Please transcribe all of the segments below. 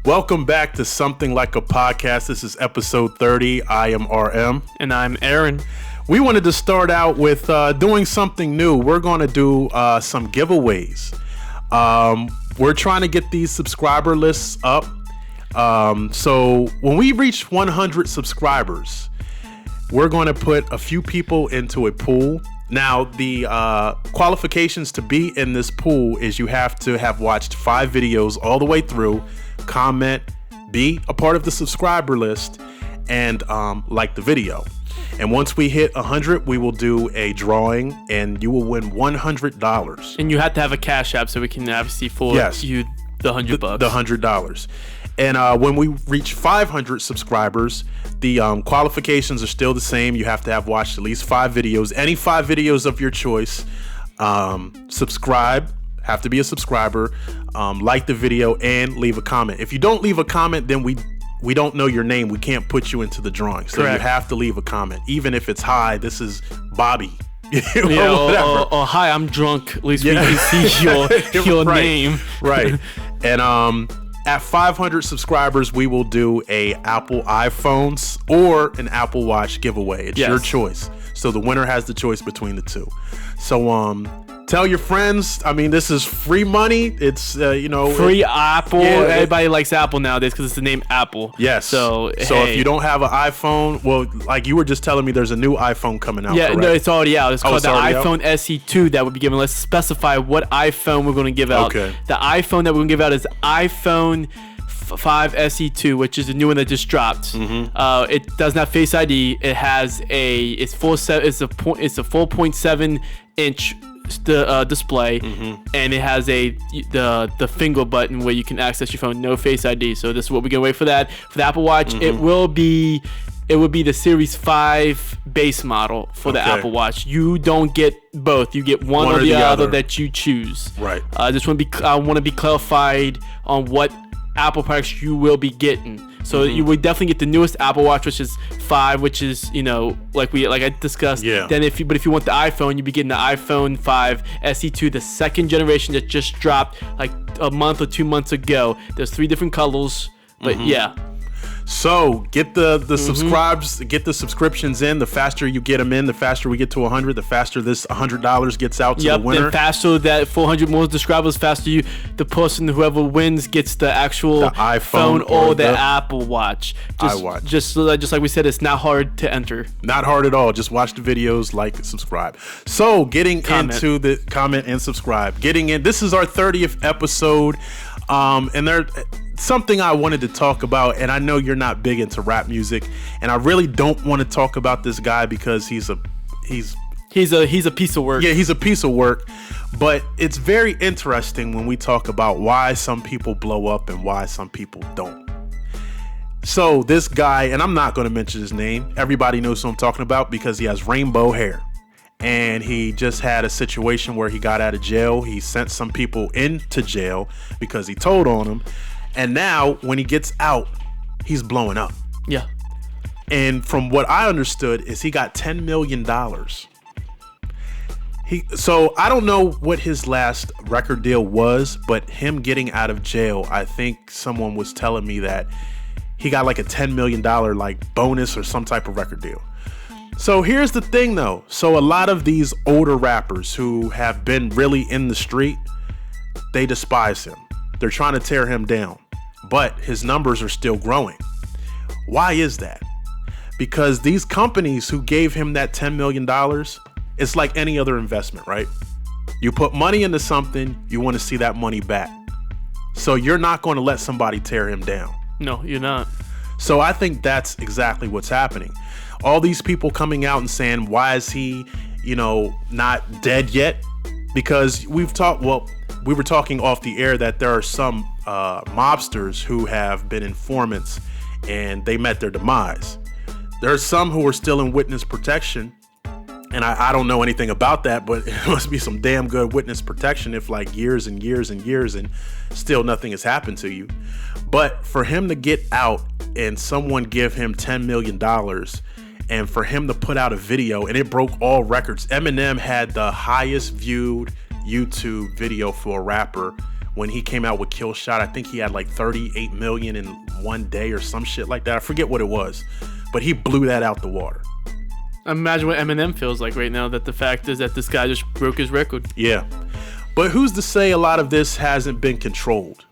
Welcome back to Something Like a Podcast. This is episode 30. I am RM. And I'm Aaron. We wanted to start out with doing something new. We're going to do some giveaways. We're trying to get these subscriber lists up. So when we reach 100 subscribers, we're going to put a few people into a pool. Now, the qualifications to be in this pool is you have to have watched 5 videos all the way through, comment, be a part of the subscriber list, and like the video. And once we hit 100, we will do a drawing, and you will win $100. And you have to have a Cash App so we can obviously forward you the $100. The $100. And when we reach 500 subscribers, the qualifications are still the same. You have to have watched at least 5 videos, any 5 videos of your choice. Subscribe, have to be a subscriber, like the video, and leave a comment. If you don't leave a comment, then we don't know your name. We can't put you into the drawing. So Correct. You have to leave a comment, even if it's hi, this is Bobby. or hi, I'm drunk. At least we can see your right, name. Right. And at 500 subscribers, we will do a Apple iPhones or an Apple Watch giveaway. It's your choice. So the winner has the choice between the two. So tell your friends. I mean, this is free money. It's free Apple. Everybody likes Apple nowadays because it's the name Apple. Yes. So if you don't have an iPhone, well, like you were just telling me, there's a new iPhone coming out. Yeah, correct? no, it's already out. It's called the iPhone out? SE2 that would be given. Let's specify what iPhone we're going to give out. Okay. The iPhone that we're going to give out is iPhone 5 SE2, which is the new one that just dropped. Mm-hmm. It does not Face ID. It has it's a 4.7 inch display, and it has the finger button where you can access your phone. No Face ID. So this is what we're gonna wait for that. For the Apple Watch, it would be the Series 5 base model for the Apple Watch. You don't get both. You get one or the other that you choose. Right. I want to be clarified on what Apple products you will be getting. So you would definitely get the newest Apple Watch, which is 5, which is like I discussed. Yeah. Then if you want the iPhone, you'd be getting the iPhone 5 SE2, the second generation that just dropped like a month or 2 months ago. There's 3 different colors, but yeah. So get the subscribes, get the subscriptions in. The faster you get them in, the faster we get to 100. The faster this $100 gets out to the winner. The faster that 400 more subscribers, faster whoever wins gets the actual iPhone or the Apple Watch. iWatch. Just like we said, it's not hard to enter. Not hard at all. Just watch the videos, like, subscribe. So into the comment and subscribe. Getting in. This is our 30th episode, and there. Something I wanted to talk about, and I know you're not big into rap music, and I really don't want to talk about this guy because he's a piece of work. Yeah, he's a piece of work, but it's very interesting when we talk about why some people blow up and why some people don't. So this guy, and I'm not going to mention his name, everybody knows who I'm talking about because he has rainbow hair. And he just had a situation where he got out of jail. He sent some people into jail because he told on them. And now, when he gets out, he's blowing up. Yeah. And from what I understood is he got $10 million. So I don't know what his last record deal was, but him getting out of jail, I think someone was telling me that he got like a $10 million like bonus or some type of record deal. So here's the thing though. So a lot of these older rappers who have been really in the street, they despise him. They're trying to tear him down. But his numbers are still growing. Why is that? Because these companies who gave him that $10 million, it's like any other investment, right? You put money into something, you want to see that money back. So you're not going to let somebody tear him down. No, you're not. So I think that's exactly what's happening. All these people coming out and saying, why is he, not dead yet? Because we were talking off the air that there are some mobsters who have been informants and they met their demise. There are some who are still in witness protection, and I don't know anything about that, but it must be some damn good witness protection if like years and years and years and still nothing has happened to you. But for him to get out and someone give him $10 million and for him to put out a video and it broke all records. Eminem had the highest viewed YouTube video for a rapper when he came out with Kill Shot. I think he had like 38 million in one day or some shit like that. I forget what it was, but he blew that out the water. Imagine what Eminem feels like right now, that the fact is that this guy just broke his record. Yeah. But who's to say a lot of this hasn't been controlled?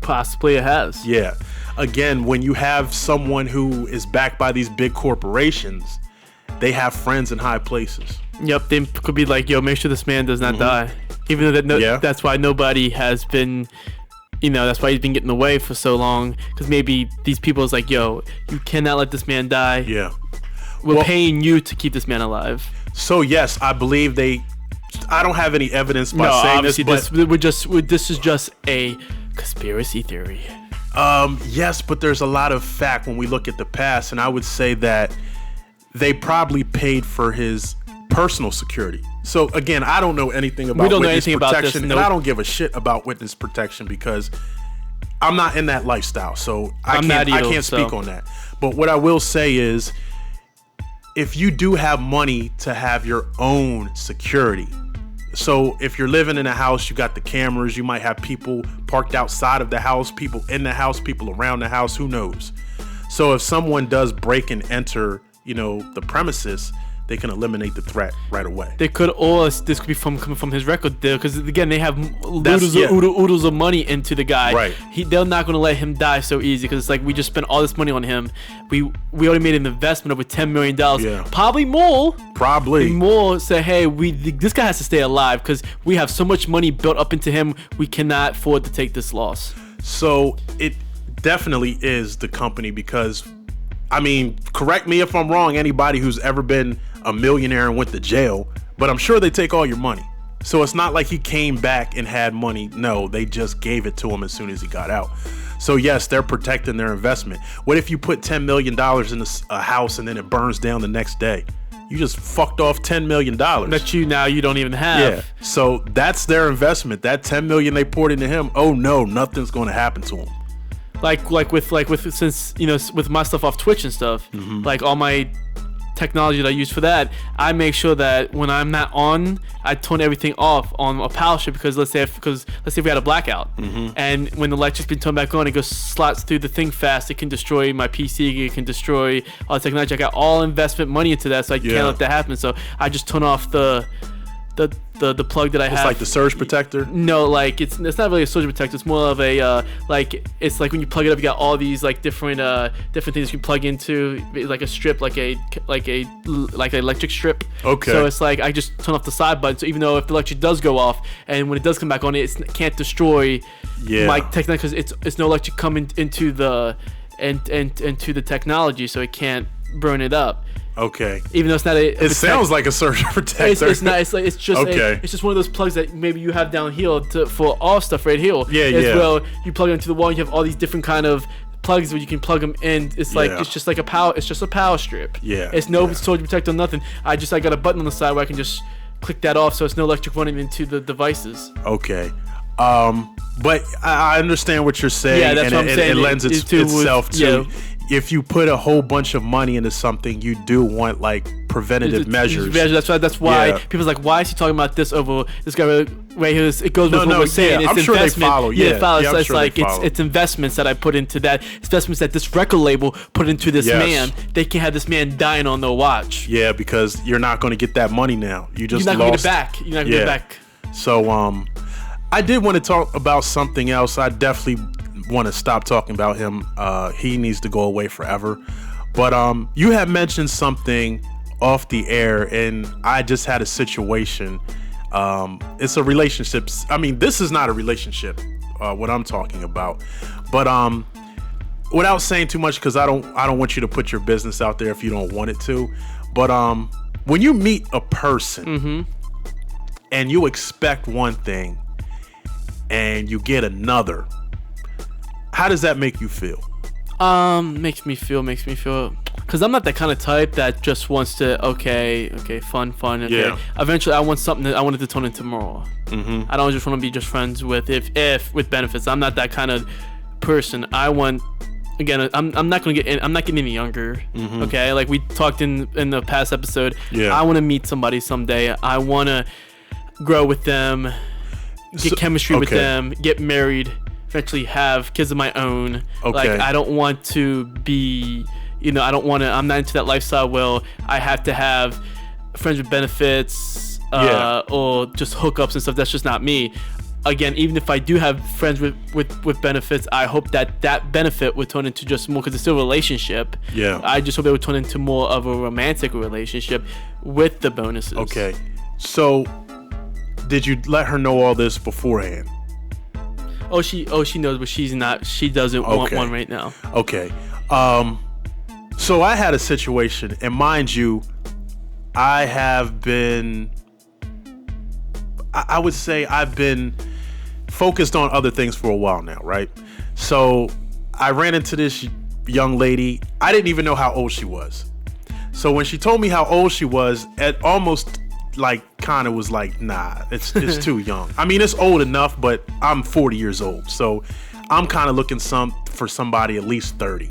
Possibly it has. Yeah. Again, when you have someone who is backed by these big corporations, they have friends in high places. Yep, they could be like, yo, make sure this man does not die. Even though that's why nobody has been, that's why he's been getting away for so long. Because maybe these people is like, yo, you cannot let this man die. Yeah. We're paying you to keep this man alive. So, yes, I believe I don't have any evidence by saying this, but this is just a conspiracy theory. Yes, but there's a lot of fact when we look at the past, and I would say that they probably paid for his personal security. So again, I don't know anything about witness protection, and I don't give a shit about witness protection because I'm not in that lifestyle. So I can't speak on that. But what I will say is, if you do have money to have your own security, so if you're living in a house, you got the cameras, you might have people parked outside of the house, people in the house, people around the house, who knows? So if someone does break and enter, the premises, they can eliminate the threat right away. They could, or this could be coming from his record deal, because again, they have oodles of money into the guy. Right. They're not going to let him die so easy, because it's like, we just spent all this money on him. We already made an investment of over $10 million. Yeah. Probably more. Say, hey, this guy has to stay alive because we have so much money built up into him. We cannot afford to take this loss. So it definitely is the company, because correct me if I'm wrong, anybody who's ever been a millionaire and went to jail, but I'm sure they take all your money. So it's not like he came back and had money. No, they just gave it to him as soon as he got out. So yes, they're protecting their investment. What if you put $10 million in a house and then it burns down the next day? You just fucked off $10 million. That you don't even have. Yeah. So that's their investment. That $10 million they poured into him. Oh no, nothing's going to happen to him. Like with since with my stuff off Twitch and stuff, like all my technology that I use for that, I make sure that when I'm not on, I turn everything off on a power strip, because let's say if we had a blackout, and when the electric's been turned back on, it goes slots through the thing fast. It can destroy my PC. It can destroy all the technology. I got all investment money into that, so I can't let that happen. So I just turn off the plug that I have. It's like the surge protector? No, like it's not really a surge protector. It's more of a it's like when you plug it up, you got all these like different things you can plug into, like a strip, like an electric strip. Okay. So it's like I just turn off the side button. So even though if the electric does go off, and when it does come back on, it can't destroy my technology, because it's no electric coming into the into the technology, so it can't burn it up. Okay. Even though it's not it sounds like a surge protector. It's not. It's just it's just one of those plugs that maybe you have down here for all stuff right here. Yeah. Well, you plug it into the wall. You have all these different kind of plugs where you can plug them in. It's like it's just like a power. It's just a power strip. Yeah. It's no surge protector, nothing. I got a button on the side where I can just click that off, so it's no electric running into the devices. Okay. But I understand what you're saying. Yeah, that's what I'm saying. It lends itself to. If you put a whole bunch of money into something, you do want like preventative measures. That's why people's like, why is he talking about this over this guy right here? It goes with what we're saying. It's I'm sure they follow. It's like it's investments that I put into that. It's investments that this record label put into this man. They can't have this man dying on their watch. Yeah, because you're not going to get that money now. You're not going to get it back. You're not going to get it back. So I did want to talk about something else. I definitely want to stop talking about him. He needs to go away forever. But you had mentioned something off the air, and I just had a situation. It's a relationship. This is not a relationship, what I'm talking about. But without saying too much, because I don't want you to put your business out there if you don't want it to. But when you meet a person and you expect one thing and you get another, how does that make you feel? Makes me feel, because I'm not that kind of type that just wants to, fun, okay. Yeah. Eventually, I want something that I wanted to turn into more. I don't just want to be just friends with, if with benefits. I'm not that kind of person. I want, again, I'm not getting any younger. Okay, like we talked in the past episode. Yeah. I want to meet somebody someday. I want to grow with them. get chemistry with them, get married, eventually have kids of my own. Okay. Like, I don't want to be, I'm not into that lifestyle where I have to have friends with benefits or just hookups and stuff. That's just not me. Again, even if I do have friends with benefits, I hope that benefit would turn into just more, because it's still a relationship. Yeah. I just hope it would turn into more of a romantic relationship with the bonuses. Okay. So, did you let her know all this beforehand? Oh, she knows, but she doesn't want one right now. Okay. So I had a situation, and mind you, I would say I've been focused on other things for a while now, right? So I ran into this young lady. I didn't even know how old she was. So when she told me how old she was, it almost kind of was like, nah, it's too young. I mean, it's old enough, but I'm 40 years old. So I'm kind of looking for somebody at least 30.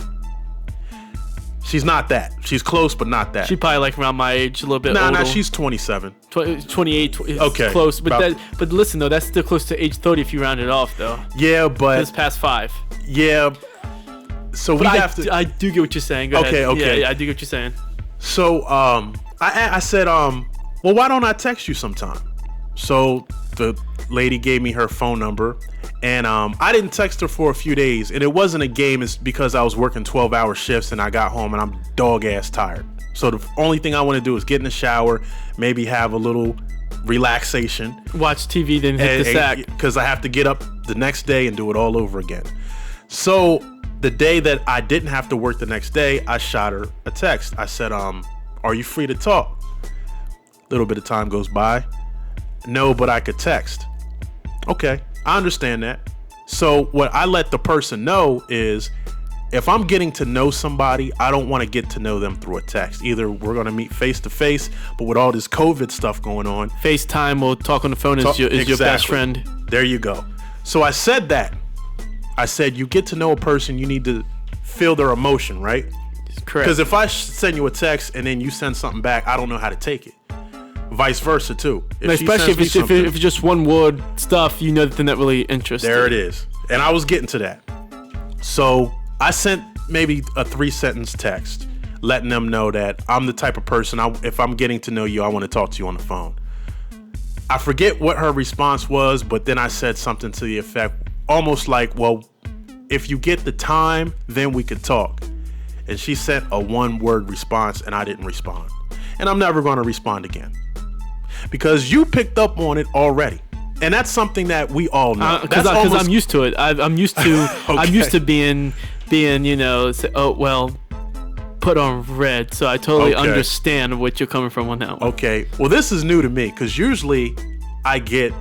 She's not that. She's close, but not that. She probably around my age, a little bit older. Nah, she's 27. 28. Okay. Close. But listen, though, that's still close to age 30 if you round it off, though. Yeah, but... It's past 5. Yeah. So I do get what you're saying. Go ahead. Okay. Yeah, I do get what you're saying. So, I said, well, why don't I text you sometime? So the lady gave me her phone number, and I didn't text her for a few days, and it wasn't a game. It's because I was working 12-hour shifts, and I got home, and I'm dog-ass tired. So the only thing I want to do is get in the shower, maybe have a little relaxation. Watch TV, then hit the sack. Because I have to get up the next day and do it all over again. So the day that I didn't have to work the next day, I shot her a text. I said, are you free to talk? Little bit of time goes by. No, but I could text. Okay, I understand that. So what I let the person know is, if I'm getting to know somebody, I don't want to get to know them through a text. Either we're going to meet face to face, but with all this COVID stuff going on, FaceTime or talk on the phone is your best friend. There you go. So I said that. I said, you get to know a person, you need to feel their emotion, right? Correct. Because if I send you a text and then you send something back, I don't know how to take it. Vice versa too. Especially if it's just one word stuff, you know that they're not really interested. There it is. And I was getting to that. So I sent maybe a 3-sentence text letting them know that I'm the type of person, if I'm getting to know you, I want to talk to you on the phone. I forget what her response was, but then I said something to the effect, almost like, well, if you get the time, then we could talk. And she sent a 1-word response, and I didn't respond. And I'm never going to respond again. Because you picked up on it already. And that's something that we all know. Because I'm used to it. I'm used to okay. I'm used to being say, oh, well, put on red. So I totally understand what you're coming from on that one. Okay. Well, this is new to me, because usually I get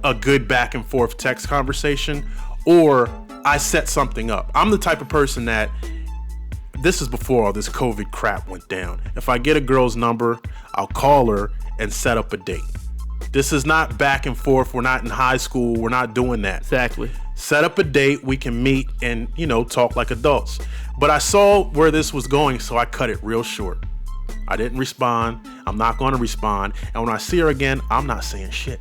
a good back and forth text conversation, or I set something up. I'm the type of person that, this is before all this COVID crap went down. If I get a girl's number, I'll call her and set up a date. This is not back and forth. We're not in high school. We're not doing that. Exactly. Set up a date. We can meet and, talk like adults. But I saw where this was going, so I cut it real short. I didn't respond. I'm not going to respond. And when I see her again, I'm not saying shit.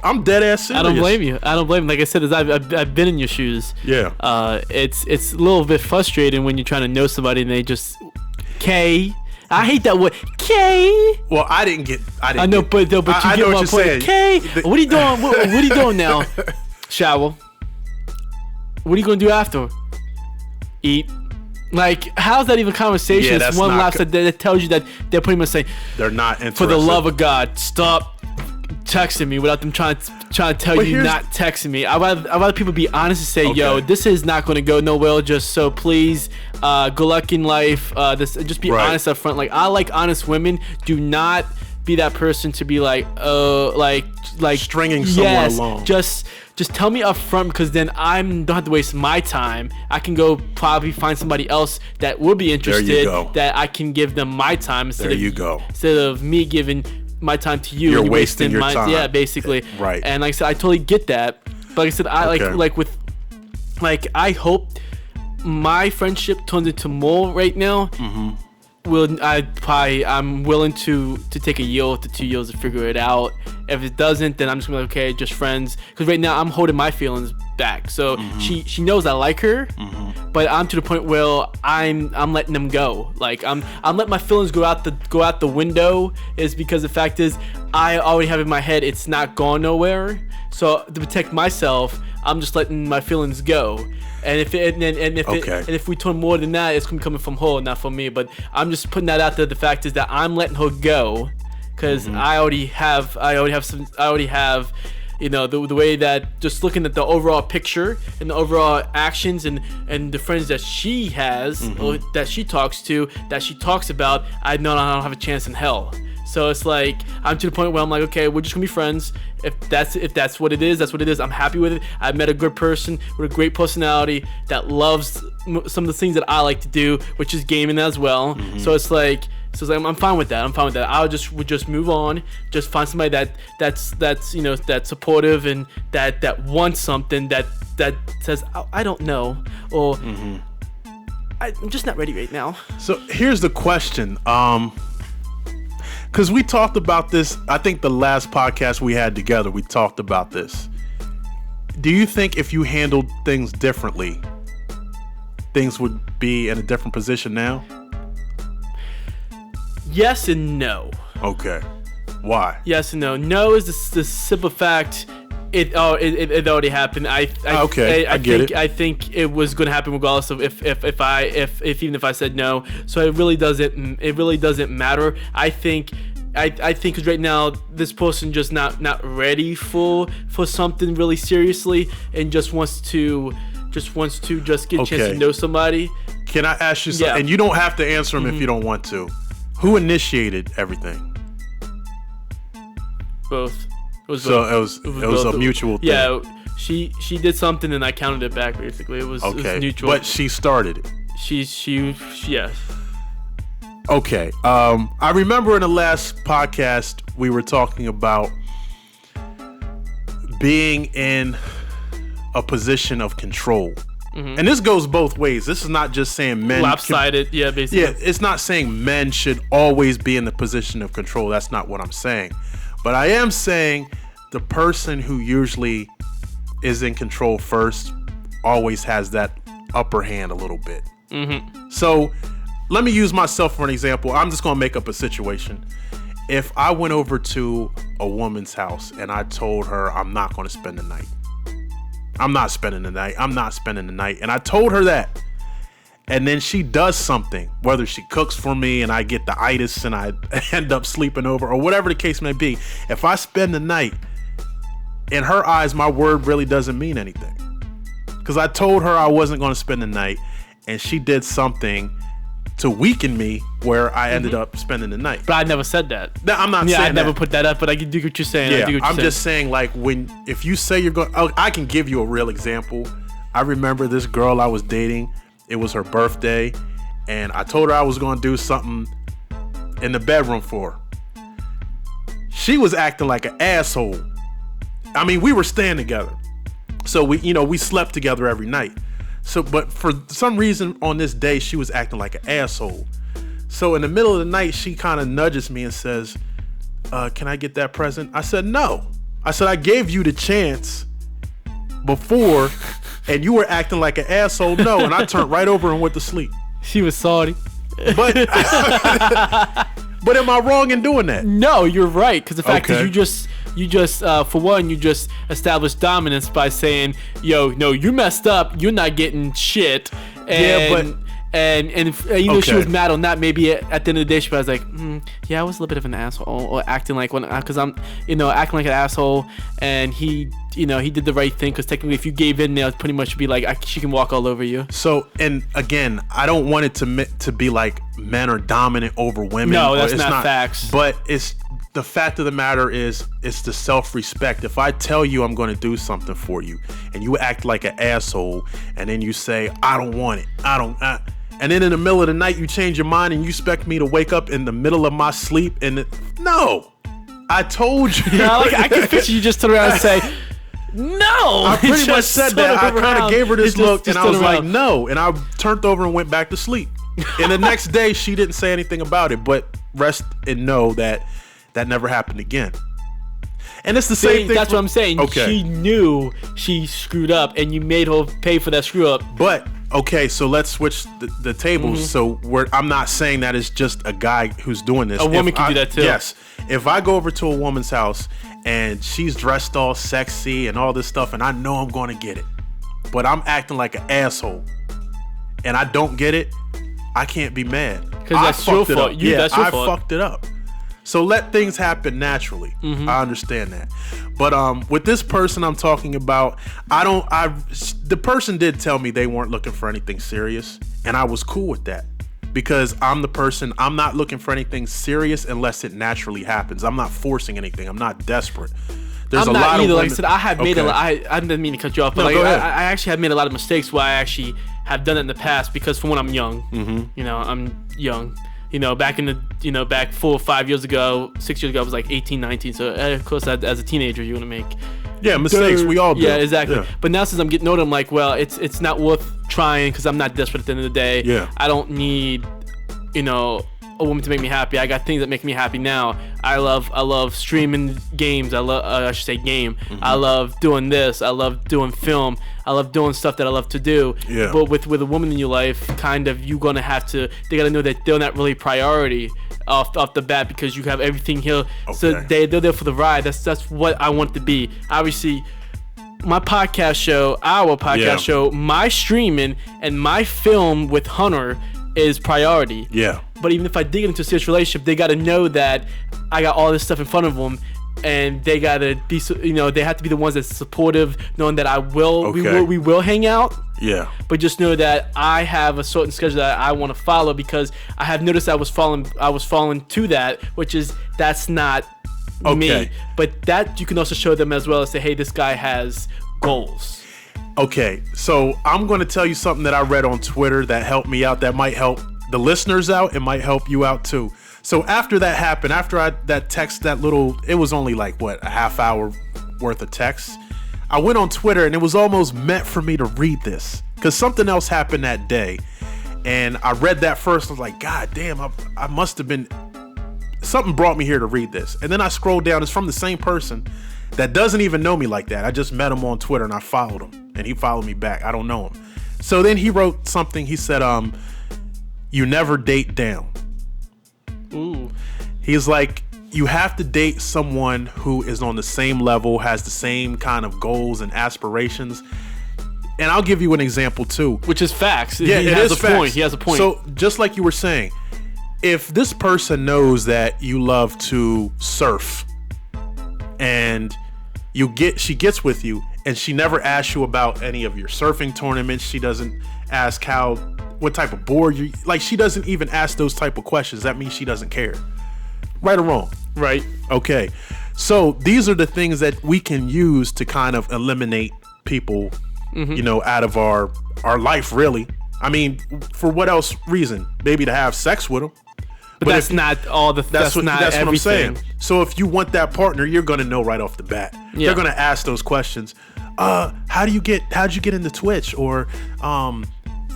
I'm dead ass serious. I don't blame you. Like I said, I've been in your shoes. Yeah. It's a little bit frustrating when you're trying to know somebody and they just I hate that word. Well, I didn't get. I know, but you get my point. What are you doing? What are you doing now? Shower. What are you gonna do after? Eat. Like, how's that even conversation? It's one last that tells you that they're pretty much saying they're not interested. For the love of God, stop texting me without them trying to tell you not texting me. I'd rather people be honest and say, yo, this is not going to go nowhere. Just so please, good luck in life. Just be honest up front. Like, I like honest women. Do not be that person to be like, like stringing someone along. Just tell me up front, because then I don't have to waste my time. I can go probably find somebody else that will be interested. That I can give them my time instead of me giving my time to you. You're wasting your time. Yeah, basically. Right. And like I said, I totally get that. But like I said, I hope my friendship turns into more right now. Mm-hmm. I'm willing to take a year to 2 years to figure it out. If it doesn't, then I'm just gonna be like, okay, just friends. Because right now I'm holding my feelings back. So she knows I like her, but I'm to the point where I'm letting them go. Like I'm letting my feelings go out the window. Is because the fact is I already have in my head it's not going nowhere. So to protect myself, I'm just letting my feelings go. And if we turn more than that, it's gonna be coming from her, not from me. But I'm just putting that out there. The fact is that I'm letting her go, because I already have, you know, the way that just looking at the overall picture and the overall actions and the friends that she has, or that she talks to, that she talks about, I know I don't have a chance in hell. So it's like I'm to the point where I'm like, okay, we're just gonna be friends. If that's what it is, that's what it is. I'm happy with it. I met a good person with a great personality that loves some of the things that I like to do, which is gaming as well. So it's like I'm fine with that. We'll just move on. Just find somebody that's you know, that's supportive and that wants something, that says, I don't know, or I'm just not ready right now. So here's the question. Because we talked about this, I think the last podcast we had together, we talked about this. Do you think if you handled things differently, things would be in a different position now? Yes and no. Okay. Why? Yes and no. No is the simple fact. It already happened. I think it was going to happen regardless of if even if I said no. So it really doesn't matter. I think because right now this person just not ready for something really seriously, and just wants to get a chance to know somebody. Can I ask you something? Yeah. And you don't have to answer them if you don't want to. Who initiated everything? Both. It was a mutual thing. Yeah, she did something and I counted it back. Basically, it was mutual. But she started it. Yeah. Okay. I remember in the last podcast we were talking about being in a position of control. And this goes both ways. This is not just saying men lopsided. Yeah, basically. Yeah, it's not saying men should always be in the position of control. That's not what I'm saying. But I am saying the person who usually is in control first always has that upper hand a little bit. So let me use myself for an example. I'm just going to make up a situation. If I went over to a woman's house and I told her I'm not going to spend the night. I'm not spending the night. And I told her that. And then she does something, whether she cooks for me and I get the itis and I end up sleeping over, or whatever the case may be. If I spend the night, in her eyes, my word really doesn't mean anything. Because I told her I wasn't going to spend the night, and she did something to weaken me where I ended up spending the night. But I never said that. No, I'm not saying that. I never put that up, but I can do what you're saying. Yeah, I'm just saying, like, if you say you're going, I can give you a real example. I remember this girl I was dating. It was her birthday, and I told her I was going to do something in the bedroom for her. She was acting like an asshole. I mean, we were staying together, so we slept together every night. So, but for some reason on this day, she was acting like an asshole. So in the middle of the night, she kind of nudges me and says, "Can I get that present?" I said, "No." I said, "I gave you the chance before." And you were acting like an asshole. No, and I turned right over and went to sleep. She was salty. But am I wrong in doing that? No, you're right. Because the fact is, you just for one, you just established dominance by saying, "Yo, no, you messed up. You're not getting shit." And she was mad on that. Maybe at the end of the day, she was like, "Yeah, I was a little bit of an asshole," or acting like because I'm, acting like an asshole, and he did the right thing, because technically, if you gave in, there, pretty much be like she can walk all over you. So, and again, I don't want it to be like men are dominant over women. No, that's not facts. But it's the fact of the matter is, it's the self-respect. If I tell you I'm going to do something for you, and you act like an asshole, and then you say I don't want it, and then in the middle of the night you change your mind and you expect me to wake up in the middle of my sleep no, I told you. Yeah, I can picture you just turn around and say, "No." I pretty much said that. I kind of gave her this look, and I was like, "No," and I turned over and went back to sleep. And the next day she didn't say anything about it, but rest and know that never happened again. And it's the same thing. That's what I'm saying. Okay. She knew she screwed up, and you made her pay for that screw up. But okay, so let's switch the tables. So I'm not saying that it's just a guy who's doing this. A woman can do that too. Yes. If I go over to a woman's house and she's dressed all sexy and all this stuff, and I know I'm going to get it, but I'm acting like an asshole, and I don't get it, I can't be mad. Because that's your fault. I fucked it up. So let things happen naturally. I understand that. But with this person I'm talking about, the person did tell me they weren't looking for anything serious, and I was cool with that. Because I'm the person, I'm not looking for anything serious unless it naturally happens. I'm not forcing anything. I'm not desperate. There's I'm a not lot either. of like I said, I have made a lot. I didn't mean to cut you off, but I actually have made a lot of mistakes where I actually have done it in the past because, for one, I'm young. You know, I'm young. You know, back 4 or 5 years ago, 6 years ago, I was like 18, 19. So, of course, as a teenager, you want to make mistakes. We all do. Yeah, exactly. Yeah. But now since I'm getting older, I'm like, well, it's not worth trying because I'm not desperate at the end of the day. Yeah. I don't need, a woman to make me happy. I got things that make me happy now. I love streaming games. I should say game. I love doing this. I love doing film. I love doing stuff that I love to do. Yeah. But with a woman in your life, kind of, you're gonna have to. They gotta know that they're not really priority off the bat because you have everything here. Okay. So they're there for the ride. That's what I want it to be. Obviously, my podcast show, show, my streaming and my film with Hunter is priority. Yeah. But even if I dig into a serious relationship, they got to know that I got all this stuff in front of them, and they got to be, they have to be the ones that's supportive, knowing that we will hang out. Yeah. But just know that I have a certain schedule that I want to follow because I have noticed I was falling to that, which is that's not me. But that you can also show them as well as say, hey, this guy has goals. Okay, so I'm going to tell you something that I read on Twitter that helped me out, that might help the listeners out, it might help you out too. So after that happened, it was only like, a half hour worth of text. I went on Twitter and it was almost meant for me to read this because something else happened that day. And I read that first. I was like, God damn, I must have been, something brought me here to read this. And then I scrolled down, it's from the same person that doesn't even know me like that. I just met him on Twitter and I followed him and he followed me back. I don't know him. So then he wrote something. He said, you never date down. Ooh. He's like, you have to date someone who is on the same level, has the same kind of goals and aspirations. And I'll give you an example too. Which is facts. Yeah, he has a point. He has a point. So just like you were saying, if this person knows that you love to surf and she gets with you and she never asks you about any of your surfing tournaments, she doesn't ask what type of board you like, she doesn't even ask those type of questions, that means she doesn't care. Right or wrong? Right. Okay. So these are the things that we can use to kind of eliminate people, out of our life, really. I mean, for what else reason? Maybe to have sex with them. But that's not all the. That's what I'm saying. So if you want that partner, you're gonna know right off the bat. Yeah. They're gonna ask those questions. How'd you get into Twitch? Or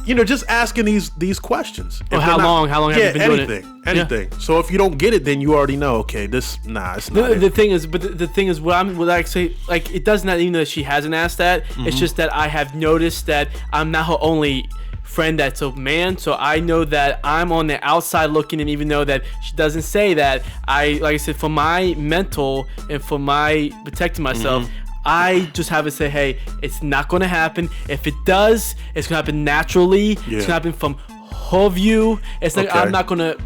just asking these questions. Well, how long have you been doing it? Anything. Yeah. So if you don't get it, then you already know. Okay, it's not. The thing is, what I say, like, it does not even though she hasn't asked that. It's just that I have noticed that I'm not her only friend that's a man, so I know that I'm on the outside looking, and even though that she doesn't say that, like I said, for my mental and for my protecting myself, I just have to say, hey, it's not going to happen. If it does, it's going to happen naturally. It's going to happen from her view. It's like, I'm not going to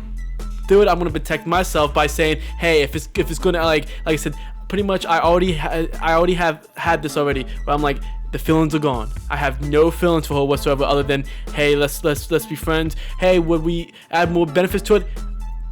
do it. I'm going to protect myself by saying, hey, if it's going to, like I said, pretty much I already have had this already, where I'm like, the feelings are gone. I have no feelings for her whatsoever other than, hey, let's be friends. Hey, would we add more benefits to it?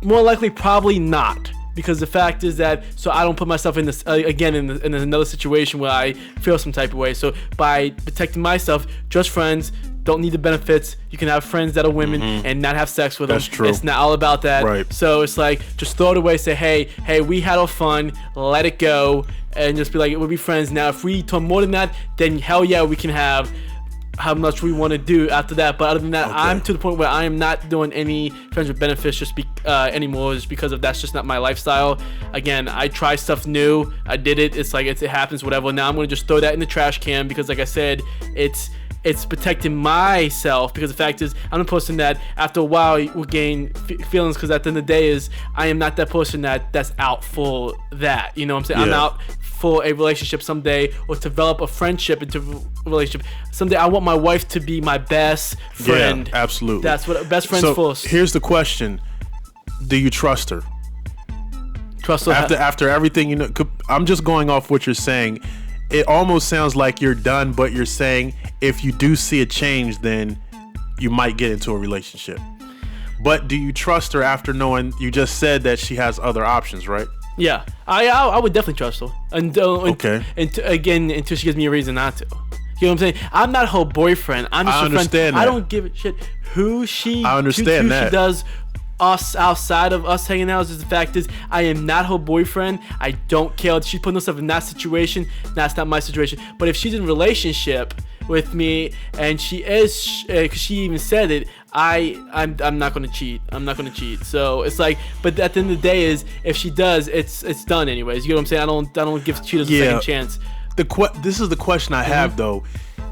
More likely, probably not. Because the fact is that, so I don't put myself in this again in another situation where I feel some type of way. So by protecting myself, just friends, don't need the benefits. You can have friends that are women and not have sex with them. That's true. It's not all about that. Right. So it's like, just throw it away. Say, hey, we had our fun. Let it go, and just be like, we'll be friends. Now, if we talk more than that, then hell yeah, we can have how much we want to do after that. But other than that, I'm to the point where I am not doing any friends with benefits anymore, just because of that's just not my lifestyle. Again, I try stuff new. I did it. It's like it happens, whatever. Now I'm gonna just throw that in the trash can because, like I said, it's protecting myself, because the fact is I'm the person that after a while will gain feelings, because at the end of the day is I am not that person that's out for that, you know what I'm saying? I'm out for a relationship someday, or to develop a friendship into a relationship someday. I want my wife to be my best friend. Yeah, absolutely. That's what best friends first. Here's the question: do you trust her? Trust her after everything, you know. I'm just going off what you're saying. It almost sounds like you're done, but you're saying if you do see a change, then you might get into a relationship. But do you trust her after knowing, you just said that she has other options, right? Yeah, I would definitely trust her. Until she gives me a reason not to. You know what I'm saying? I'm not her boyfriend. I'm just her friend. I don't give a shit who she. I understand that. She does. Us outside of us hanging out, is the fact is I am not her boyfriend. I don't care if she's putting herself in that situation. That's not my situation. But if she's in a relationship with me, and she is, because she even said it, I'm not gonna cheat. I'm not gonna cheat. So it's like, but at the end of the day is if she does, it's done anyways. You know what I'm saying? I don't give cheaters a second chance. This is the question I have though.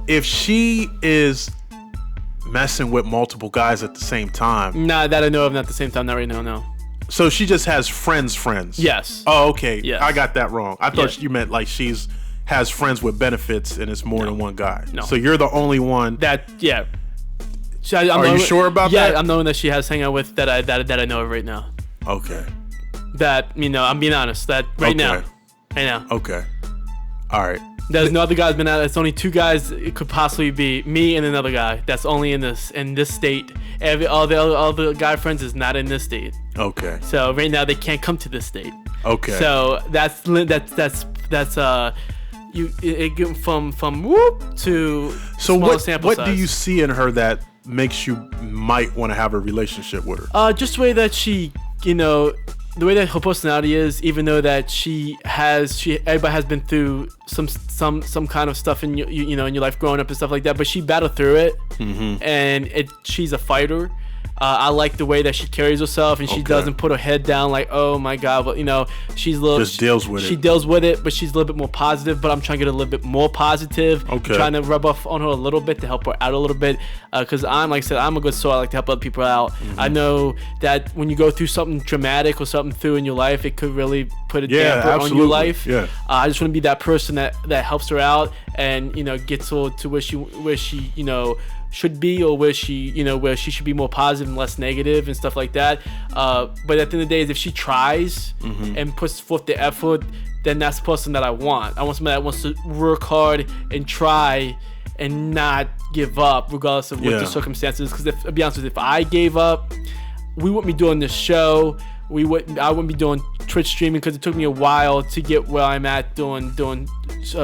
If she is messing with multiple guys at the same time. Nah, that I know of, not at the same time, not right now, no. So she just has friends. Yes. Oh, okay. Yes. I got that wrong. I thought you meant like has friends with benefits and it's more than one guy. No. So you're the only one. Are you sure about that? Yeah, I'm knowing that she has hang out with that I know of right now. Okay. That, you know, I'm being honest. That right now. Okay. All right. There's no other guys been out. It's only two guys. It could possibly be me and another guy. That's only in this state. All the guy friends is not in this state. Okay. So right now they can't come to this state. Okay. So that's it get from whoop to small sample size. What do you see in her that makes you might want to have a relationship with her? Just the way that she, you know, the way that her personality is, even though that everybody has been through some kind of stuff in you know in your life growing up and stuff like that, but she battled through it, and she's a fighter. I like the way that she carries herself, and she doesn't put her head down like, oh my god, but you know, she's a little just deals with it. She deals with it, but she's a little bit more positive. But I'm trying to get a little bit more positive. Okay. Trying to rub off on her a little bit to help her out a little bit, because I'm like I said, I'm a good soul. I like to help other people out. I know that when you go through something traumatic or something through in your life, it could really put a damper on your life. Yeah. I just want to be that person that helps her out, and you know, gets her to where she you know should be, or where she should be more positive and less negative and stuff like that. But at the end of the day, if she tries and puts forth the effort, then that's the person that I want. I want somebody that wants to work hard and try and not give up regardless of what the circumstances. Because to be honest with you, if I gave up, we wouldn't be doing this show. I wouldn't be doing Twitch streaming, because it took me a while to get where I'm at doing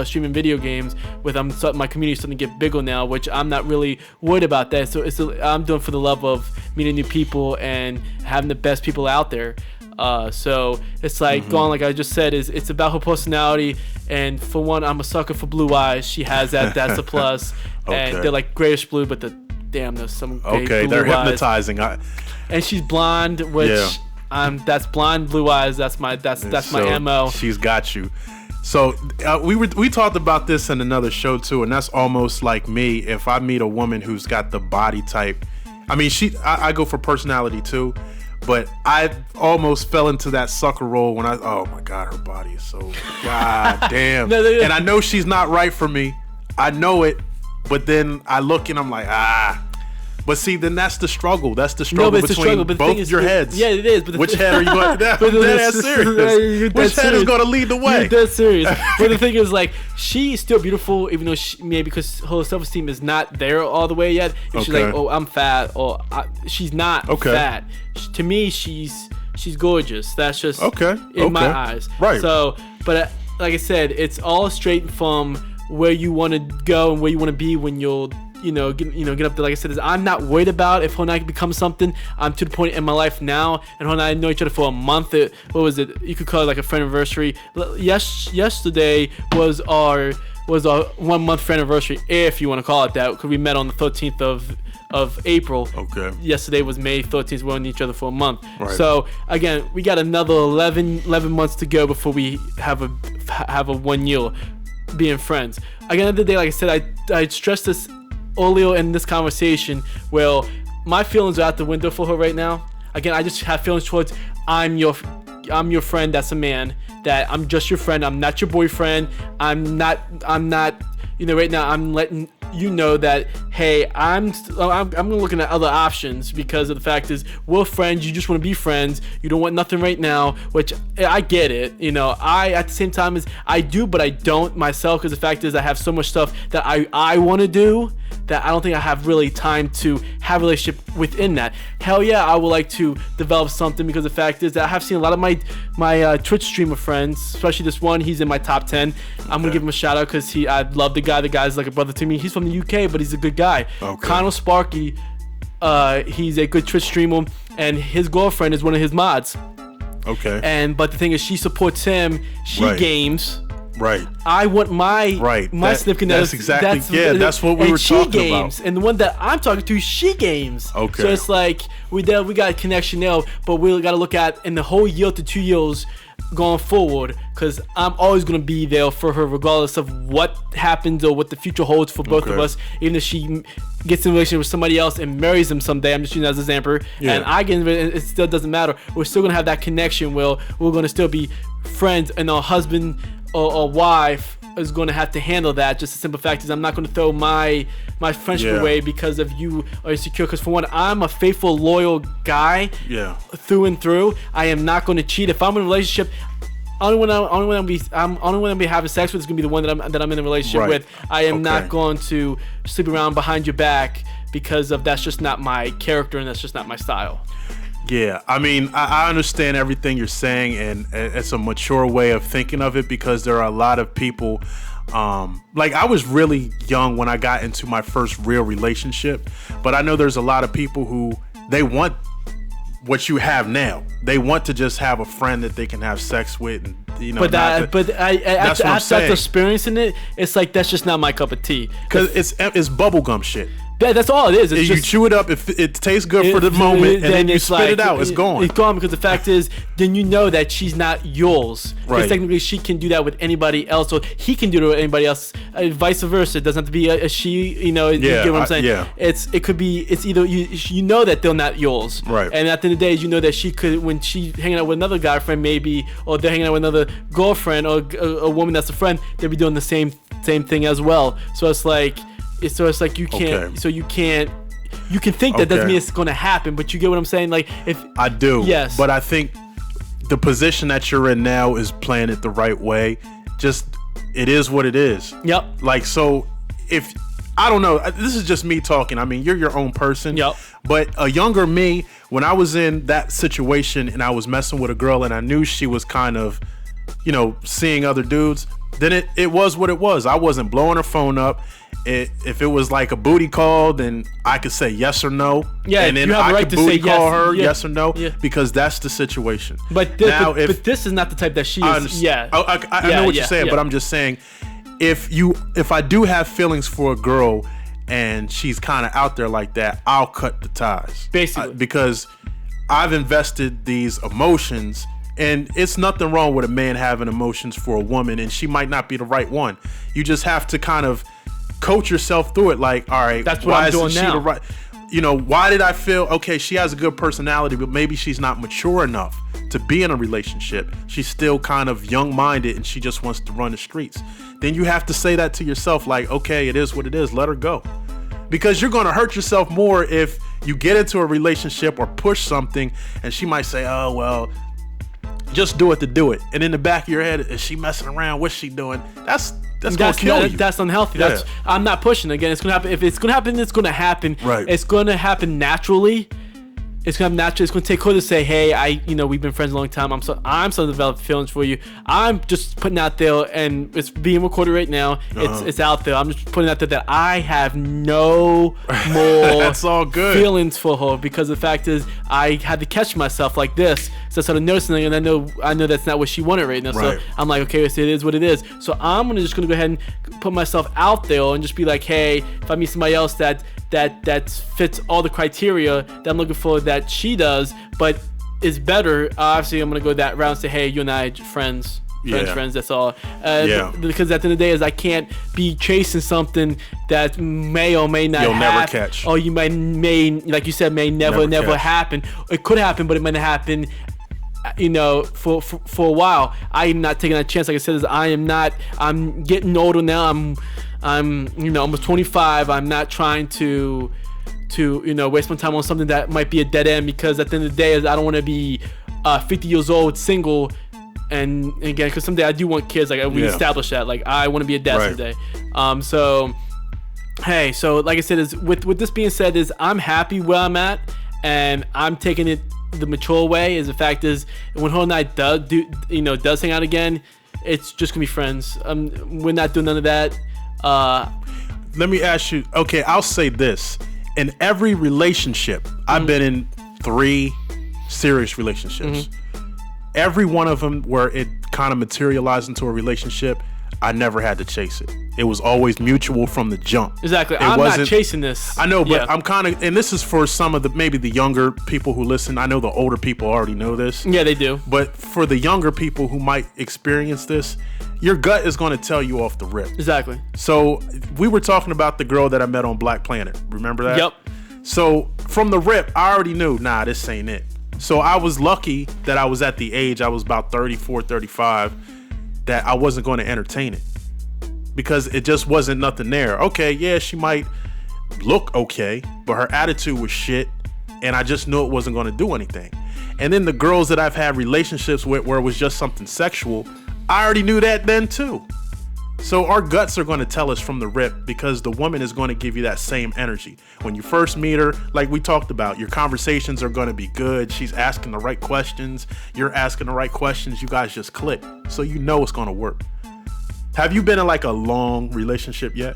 streaming video games. My community is starting to get bigger now, which I'm not really worried about that. So I'm doing for the love of meeting new people and having the best people out there. So it's like going, like I just said, it's about her personality. And for one, I'm a sucker for blue eyes. She has that. That's a plus. And they're like grayish blue, but there's some blue they're eyes. Hypnotizing. And she's blonde, which that's blonde blue eyes. That's my MO. She's got you. So we talked about this in another show too, and that's almost like me. If I meet a woman who's got the body type, I mean, I go for personality too, but I almost fell into that sucker role when oh my god, her body is so god damn. And I know she's not right for me. I know it, but then I look and I'm like But see, then that's the struggle. That's the struggle between both your heads. Yeah, it is. But which head are you going to? That's serious. Which head is going to lead the way? That's serious. But the thing is, like, she's still beautiful, even though maybe because her self-esteem is not there all the way yet. If she's like, oh, I'm fat, or she's not fat. To me, she's gorgeous. That's just in my eyes. Right. So, but like I said, it's all straight from where you want to go and where you want to be when you'll get up there. Like I said, I'm not worried about if her and I become something. I'm to the point in my life now, and her and I know each other for a month. What was it? You could call it like a friend anniversary. Yesterday was our our 1 month anniversary, if you want to call it that, because we met on the 13th of April. Okay. Yesterday was May 13th. We've known each other for a month. Right. So again, we got another 11 months to go before we have a 1 year being friends. Again, the other day, like I said, I stressed this earlier in this conversation. Well, my feelings are out the window for her right now. Again, I just have feelings towards I'm your friend. That's a man. That I'm just your friend. I'm not your boyfriend. I'm not. Right now I'm letting you know that, hey, I'm looking at other options, because of the fact is we're friends. You just want to be friends. You don't want nothing right now, which I get it. I at the same time as I do, but I don't myself, because the fact is I have so much stuff that I want to do that I don't think I have really time to have a relationship within that. Hell yeah, I would like to develop something, because the fact is that I have seen a lot of my Twitch streamer friends, especially this one. He's in my top 10. I'm gonna give him a shout out because I love the guy. The guy's like a brother to me. He's from the UK, but he's a good guy. Okay. Connell Sparky, he's a good Twitch streamer, and his girlfriend is one of his mods. Okay. But the thing is, she supports him. She games. Right. I want my significant other. That's exactly. That's what we were talking games, about. and the one that I'm talking to, she games. Okay. So it's like we got a connection there, but we got to look at in the whole year to 2 years going forward, because I'm always going to be there for her regardless of what happens or what the future holds for both of us. Even if she gets in a relationship with somebody else and marries him someday, I'm just using that as an example, and I get in it still doesn't matter. We're still going to have that connection where we're going to still be friends, and our husband or wife is going to have to handle that. Just the simple fact is I'm not going to throw my friendship away because of you are insecure. Because for one, I'm a faithful, loyal guy through and through. I am not going to cheat. If I'm in a relationship, only when I'm be having sex with is going to be the one that I'm in a relationship with. I am not going to sleep around behind your back, because of that's just not my character and that's just not my style. Yeah, I mean, I understand everything you're saying, and it's a mature way of thinking of it, because there are a lot of people, like I was really young when I got into my first real relationship, but I know there's a lot of people who they want what you have now. They want to just have a friend that they can have sex with, and after experiencing it, it's like that's just not my cup of tea. Because it's bubblegum shit. That's all it is. It's you just, chew it up. If it tastes good for the moment, and then you spit it out, it's gone. It's gone, because the fact is, then you know that she's not yours. Because technically, she can do that with anybody else, or he can do it with anybody else. Vice versa. It doesn't have to be a she. You get what I'm saying? It could be. It's either you know that they're not yours. Right. And at the end of the day, you know that she could, when she hanging out with another guy friend maybe, or they're hanging out with another girlfriend or a woman that's a friend, they'll be doing the same thing as well. So it's like. It's like you can't. So you can't. You can think that doesn't mean it's going to happen, but you get what I'm saying. Like if I do. Yes. But I think the position that you're in now is playing it the right way. Just it is what it is. Yep. Like so, if I don't know, this is just me talking. I mean, you're your own person. Yep. But a younger me, when I was in that situation and I was messing with a girl and I knew she was kind of, seeing other dudes, then it was what it was. I wasn't blowing her phone up. If it was like a booty call, then I could say yes or no. Yeah, and then you have I a right could to booty say call yes. her yes or no, because that's the situation. But this is not the type that she is. I know what you're saying, but I'm just saying, if I do have feelings for a girl and she's kind of out there like that, I'll cut the ties. Basically, because I've invested these emotions. And it's nothing wrong with a man having emotions for a woman, and she might not be the right one. You just have to kind of coach yourself through it. Like, all right, that's what I'm doing now. Why did I feel, okay, she has a good personality, but maybe she's not mature enough to be in a relationship. She's still kind of young-minded, and she just wants to run the streets. Then you have to say that to yourself, like, okay, it is what it is. Let her go. Because you're going to hurt yourself more if you get into a relationship or push something, and she might say, oh, well, just do it to do it. And in the back of your head, is she messing around? What's she doing? That's gonna kill you. That's unhealthy. Yeah. I'm not pushing. Again, it's gonna happen. If it's gonna happen, it's gonna happen. Right. It's gonna happen naturally. it's gonna naturally. It's gonna take her to say, "Hey, we've been friends a long time. I'm starting to develop feelings for you. I'm just putting out there, and it's being recorded right now. It's out there. I'm just putting out there that I have no more that's all good feelings for her, because the fact is I had to catch myself like this. So I started noticing it, and I know that's not what she wanted right now. Right. So I'm like, okay, so it is what it is. So I'm just gonna go ahead and put myself out there and just be like, hey, if I meet somebody else that fits all the criteria that I'm looking for that she does, but is better, obviously I'm gonna go that route and say, hey, you and I friends, that's all. Because at the end of the day is I can't be chasing something that may or may not you'll never catch, or you may like you said may never happen. It could happen, but it might not happen, for a while. I'm not taking that chance. Like I said, I'm getting older now. I'm almost 25. I'm not trying to waste my time on something that might be a dead end, because at the end of the day is I don't want to be 50 years old single, and again, because someday I do want kids. Like we established that. Like I want to be a dad someday. So like I said, is with this being said, is I'm happy where I'm at, and I'm taking it the mature way. Is the fact is when her and I does hang out again, it's just gonna be friends. We're not doing none of that. Let me ask you. Okay, I'll say this: in every relationship, I've been in 3 serious relationships. Every one of them where it kind of materialized into a relationship, I never had to chase it. It was always mutual from the jump. Exactly. I'm not chasing this. I know, but I'm kind of, and this is for some of maybe the younger people who listen. I know the older people already know this. Yeah, they do. But for the younger people who might experience this, your gut is going to tell you off the rip. Exactly. So we were talking about the girl that I met on Black Planet. Remember that? Yep. So from the rip, I already knew, this ain't it. So I was lucky that I was at the age, I was about 34, 35, that I wasn't going to entertain it, because it just wasn't nothing there. Okay, yeah, she might look okay, but her attitude was shit, and I just knew it wasn't going to do anything. And then the girls that I've had relationships with where it was just something sexual, I already knew that then too. So our guts are going to tell us from the rip, because the woman is going to give you that same energy. When you first meet her, like we talked about, your conversations are going to be good. She's asking the right questions. You're asking the right questions. You guys just click. So you know it's going to work. Have you been in like a long relationship yet?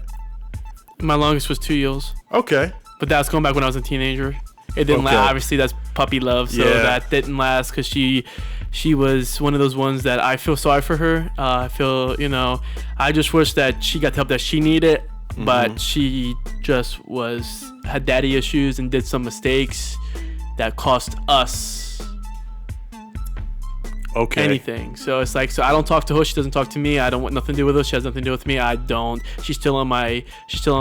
My longest was 2 years. Okay. But that's going back when I was a teenager. It didn't last. Obviously, that's puppy love. So that didn't last because she was one of those ones that I feel sorry for her. I feel, I just wish that she got the help that she needed, but she just had daddy issues and did some mistakes that cost us anything. So it's like, so I don't talk to her. She doesn't talk to me. I don't want nothing to do with her. She has nothing to do with me. I don't. She's still on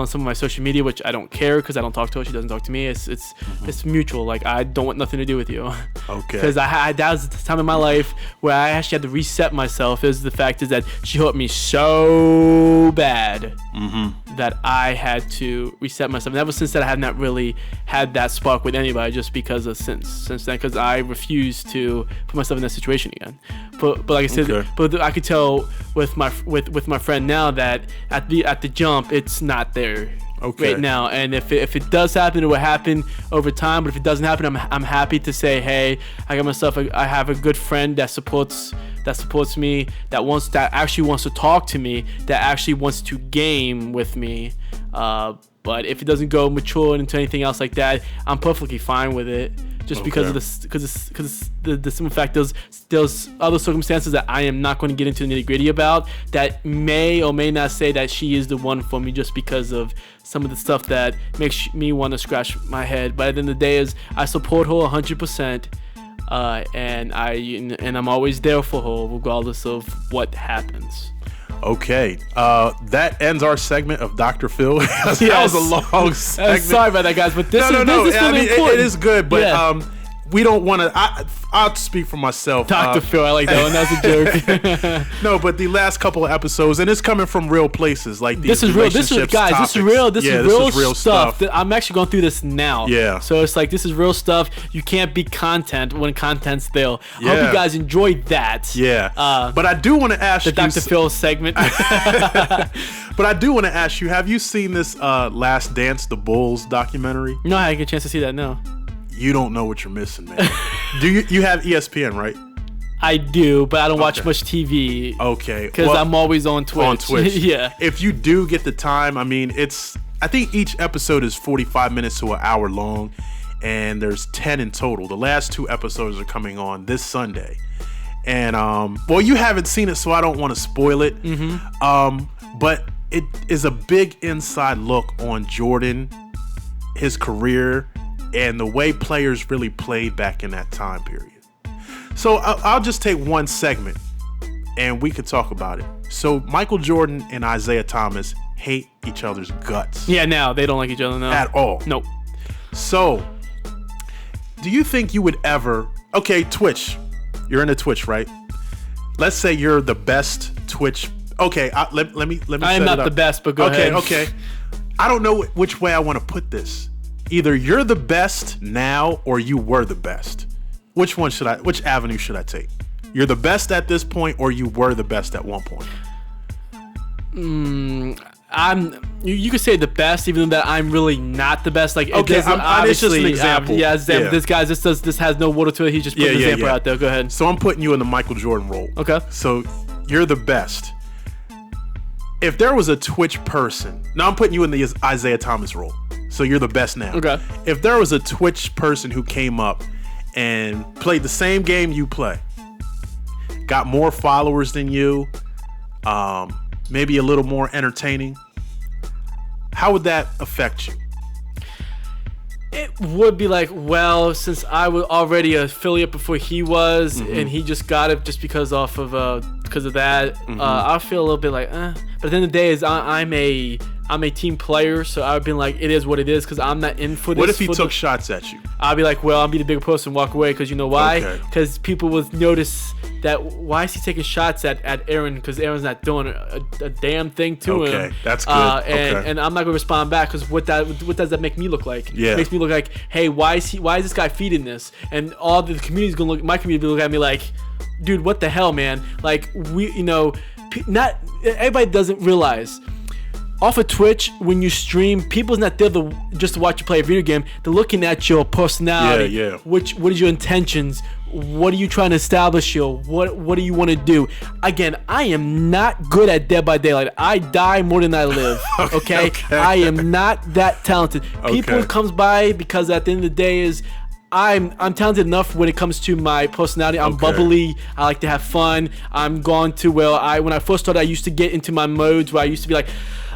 some of my social media, which I don't care because I don't talk to her. She doesn't talk to me. It's mutual. Like I don't want nothing to do with you. Okay. Because that was the time in my life where I actually had to reset myself. Is the fact is that she hurt me so bad that I had to reset myself. And ever since that, I have not really had that spark with anybody, just because of since then, because I refused to put myself in that situation again. But like I said, but I could tell with my friend now that at the jump, it's not there right now. And if it does happen, it will happen over time. But if it doesn't happen, I'm happy to say, hey, I have a good friend that supports me, that actually wants to talk to me, that actually wants to game with me. But if it doesn't go mature into anything else like that, I'm perfectly fine with it. Just because of this, because the simple fact there's other circumstances that I am not going to get into the nitty-gritty about that may or may not say that she is the one for me, just because of some of the stuff that makes me want to scratch my head. But at the end of the day, is I support her 100%, and I'm always there for her regardless of what happens. Okay, that ends our segment of Dr. Phil. That was a long segment. Sorry about that, guys, but this is really important. It is good, but we don't want to. I'll speak for myself. Dr. Phil, I like that one. That's a joke. No, but the last couple of episodes, and it's coming from real places, like these relationships. This is real stuff. I'm actually going through this now. Yeah. So it's like, this is real stuff. You can't be content when content's there. I hope you guys enjoyed that. Yeah. But I do want to ask the Dr. Phil segment. But I do want to ask you, have you seen this Last Dance, the Bulls documentary? No, I didn't get a chance to see that, no. you don't know what you're missing, man. Do you have ESPN, right? I do, but I don't watch much TV. Okay. Because I'm always on Twitch. On Twitch. Yeah. If you do get the time, I mean, I think each episode is 45 minutes to an hour long, and there's 10 in total. The last 2 episodes are coming on this Sunday. And, well, you haven't seen it, so I don't want to spoil it. But it is a big inside look on Jordan, his career, and the way players really played back in that time period. So I'll just take one segment and we could talk about it. So Michael Jordan and Isaiah Thomas hate each other's guts. Yeah, now they don't like each other now. At all. Nope. So do you think you would ever, okay, Twitch, you're into Twitch, right? Let's say you're the best Twitch. Okay, let me I am not the best, but go ahead. Okay. I don't know which way I want to put this. Either you're the best now or you were the best. Which avenue should I take? You're the best at this point or you were the best at one point? You could say the best, even though that I'm really not the best. Like, okay, it's just an example. This has no water to it. He's just putting an example out there. Go ahead. So I'm putting you in the Michael Jordan role. Okay. So you're the best. If there was a Twitch person, now I'm putting you in the Isaiah Thomas role. So you're the best now. Okay. If there was a Twitch person who came up and played the same game you play, got more followers than you, maybe a little more entertaining, how would that affect you? It would be like, well, since I was already an affiliate before he was, and he just got it just because of that, I feel a little bit like, But at the end of the day, I'm a team player, so I've been like, it is what it is, because I'm not in for this. What if he took shots at you? I'll be like, well, I'll be the bigger person and walk away, because you know why? Because people will notice that, why is he taking shots at Aaron? Because Aaron's not doing a damn thing to him. Okay, that's good. And I'm not going to respond back, because what does that make me look like? Yeah. It makes me look like, hey, why is this guy feeding this? And all the community's going to look, my community will look at me like, dude, what the hell, man? Like, not everybody doesn't realize. Off of Twitch, when you stream, people's not there just to watch you play a video game. They're looking at your personality. Yeah. What is your intentions? What are you trying to establish here? What do you want to do? Again, I am not good at Dead by Daylight. I die more than I live. Okay? I am not that talented. People comes by because at the end of the day is I'm talented enough when it comes to my personality. I'm bubbly. I like to have fun. I'm going to when I first started, I used to get into my modes where I used to be like,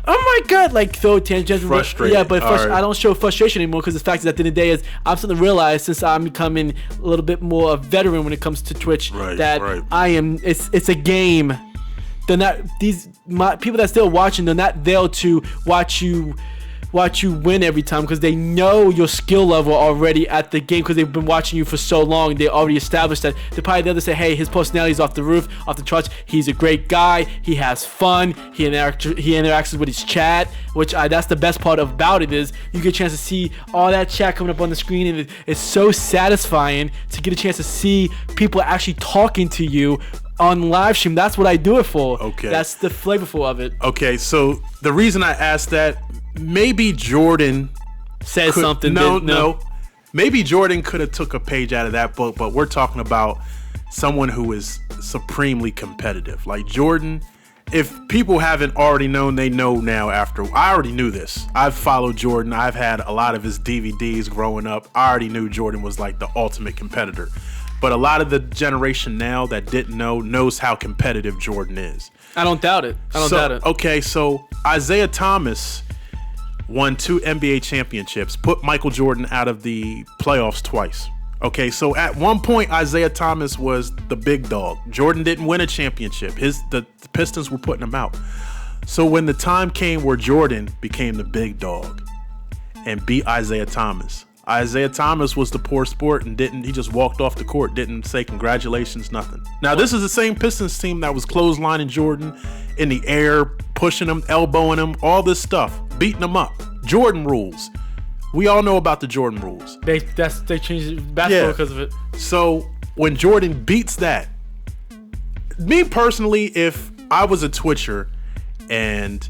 oh my god, like throw tangents. Frustrated. Yeah, but I don't show frustration anymore, because the fact is at the end of the day is I'm starting to realize, since I'm becoming a little bit more a veteran when it comes to Twitch, that I am. It's a game. They're not people that still watching. They're not there to watch you win every time, because they know your skill level already at the game, because they've been watching you for so long. They already established that. They're probably there to say, hey, his personality is off the roof, off the charts. He's a great guy. He has fun. He interacts with his chat, which that's the best part about it, is you get a chance to see all that chat coming up on the screen, and it's so satisfying to get a chance to see people actually talking to you on live stream. That's what I do it for. Okay. That's the flavorful of it. Okay, so the reason I asked that, maybe Jordan says something. No. Maybe Jordan could have took a page out of that book, but we're talking about someone who is supremely competitive. Like Jordan, if people haven't already known, they know now after. I already knew this. I've followed Jordan. I've had a lot of his DVDs growing up. I already knew Jordan was like the ultimate competitor. But a lot of the generation now that didn't knows how competitive Jordan is. I don't doubt it. Okay, so Isaiah Thomas won 2 NBA championships, put Michael Jordan out of the playoffs twice. Okay, so at one point, Isaiah Thomas was the big dog. Jordan didn't win a championship. The Pistons were putting him out. So when the time came where Jordan became the big dog and beat Isaiah Thomas was the poor sport and he just walked off the court, didn't say congratulations, nothing. Now, this is the same Pistons team that was clotheslining Jordan in the air, pushing him, elbowing him, all this stuff, beating him up. Jordan rules. We all know about the Jordan rules. They changed basketball because of it. So when Jordan beats that, me personally, if I was a Twitcher and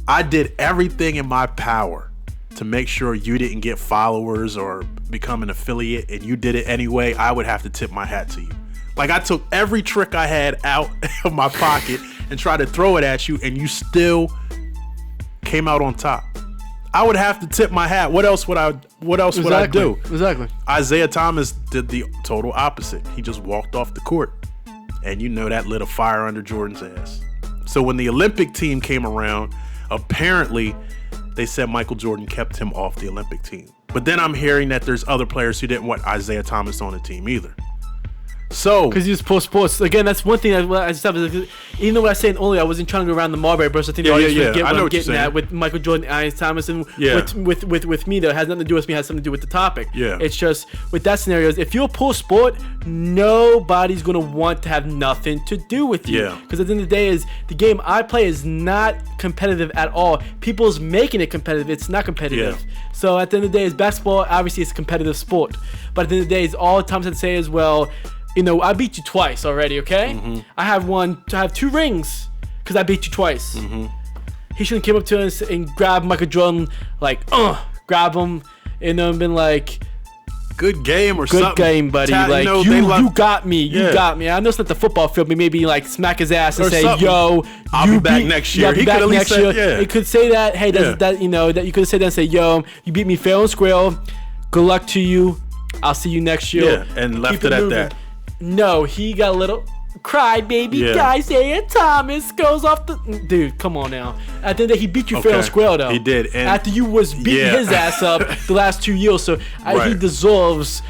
I did everything in my power to make sure you didn't get followers or become an affiliate and you did it anyway, I would have to tip my hat to you. Like, I took every trick I had out of my pocket and tried to throw it at you, and you still came out on top. I would have to tip my hat. What else would I do? Exactly. Isaiah Thomas did the total opposite. He just walked off the court. And you know that lit a fire under Jordan's ass. So when the Olympic team came around, apparently they said Michael Jordan kept him off the Olympic team. But then I'm hearing that there's other players who didn't want Isaiah Thomas on the team either. So, because he was pro sports. Again, that's one thing I just have. Even though I was saying earlier, I wasn't trying to go around the Marbury Bros. I think the audience would get what I'm getting at with Michael Jordan, Isaiah Thomas, and with me, though, it has nothing to do with me. It has something to do with the topic. Yeah. It's just with that scenario, if you're a pro sport, nobody's gonna want to have nothing to do with you. Yeah. Because at the end of the day, is the game I play is not competitive at all. People's making it competitive. It's not competitive. Yeah. So at the end of the day, is basketball. Obviously, it's a competitive sport. But at the end of the day, is all Thomas had to say is, well, you know, I beat you twice already, okay? Mm-hmm. I have 2 rings because I beat you twice. Mm-hmm. He shouldn't came up to us and grabbed Michael Jordan, like, grab him, and then been like, good game or something. Good game, buddy. Like, you got me. You got me. I know it's not the football field, but maybe like smack his ass and say, something. yo, I'll be back next year. He could at least say, yeah. It could say that, hey, that you know, that you could say that and say, yo, you beat me fair and square. Good luck to you. I'll see you next year. Yeah, and left it at that. No, he got a little cry baby guy saying Thomas goes off the dude. Come on now. At the end of the day, he beat you fair and square though. He did. And after you was beating his ass up the last 2 years, so he deserves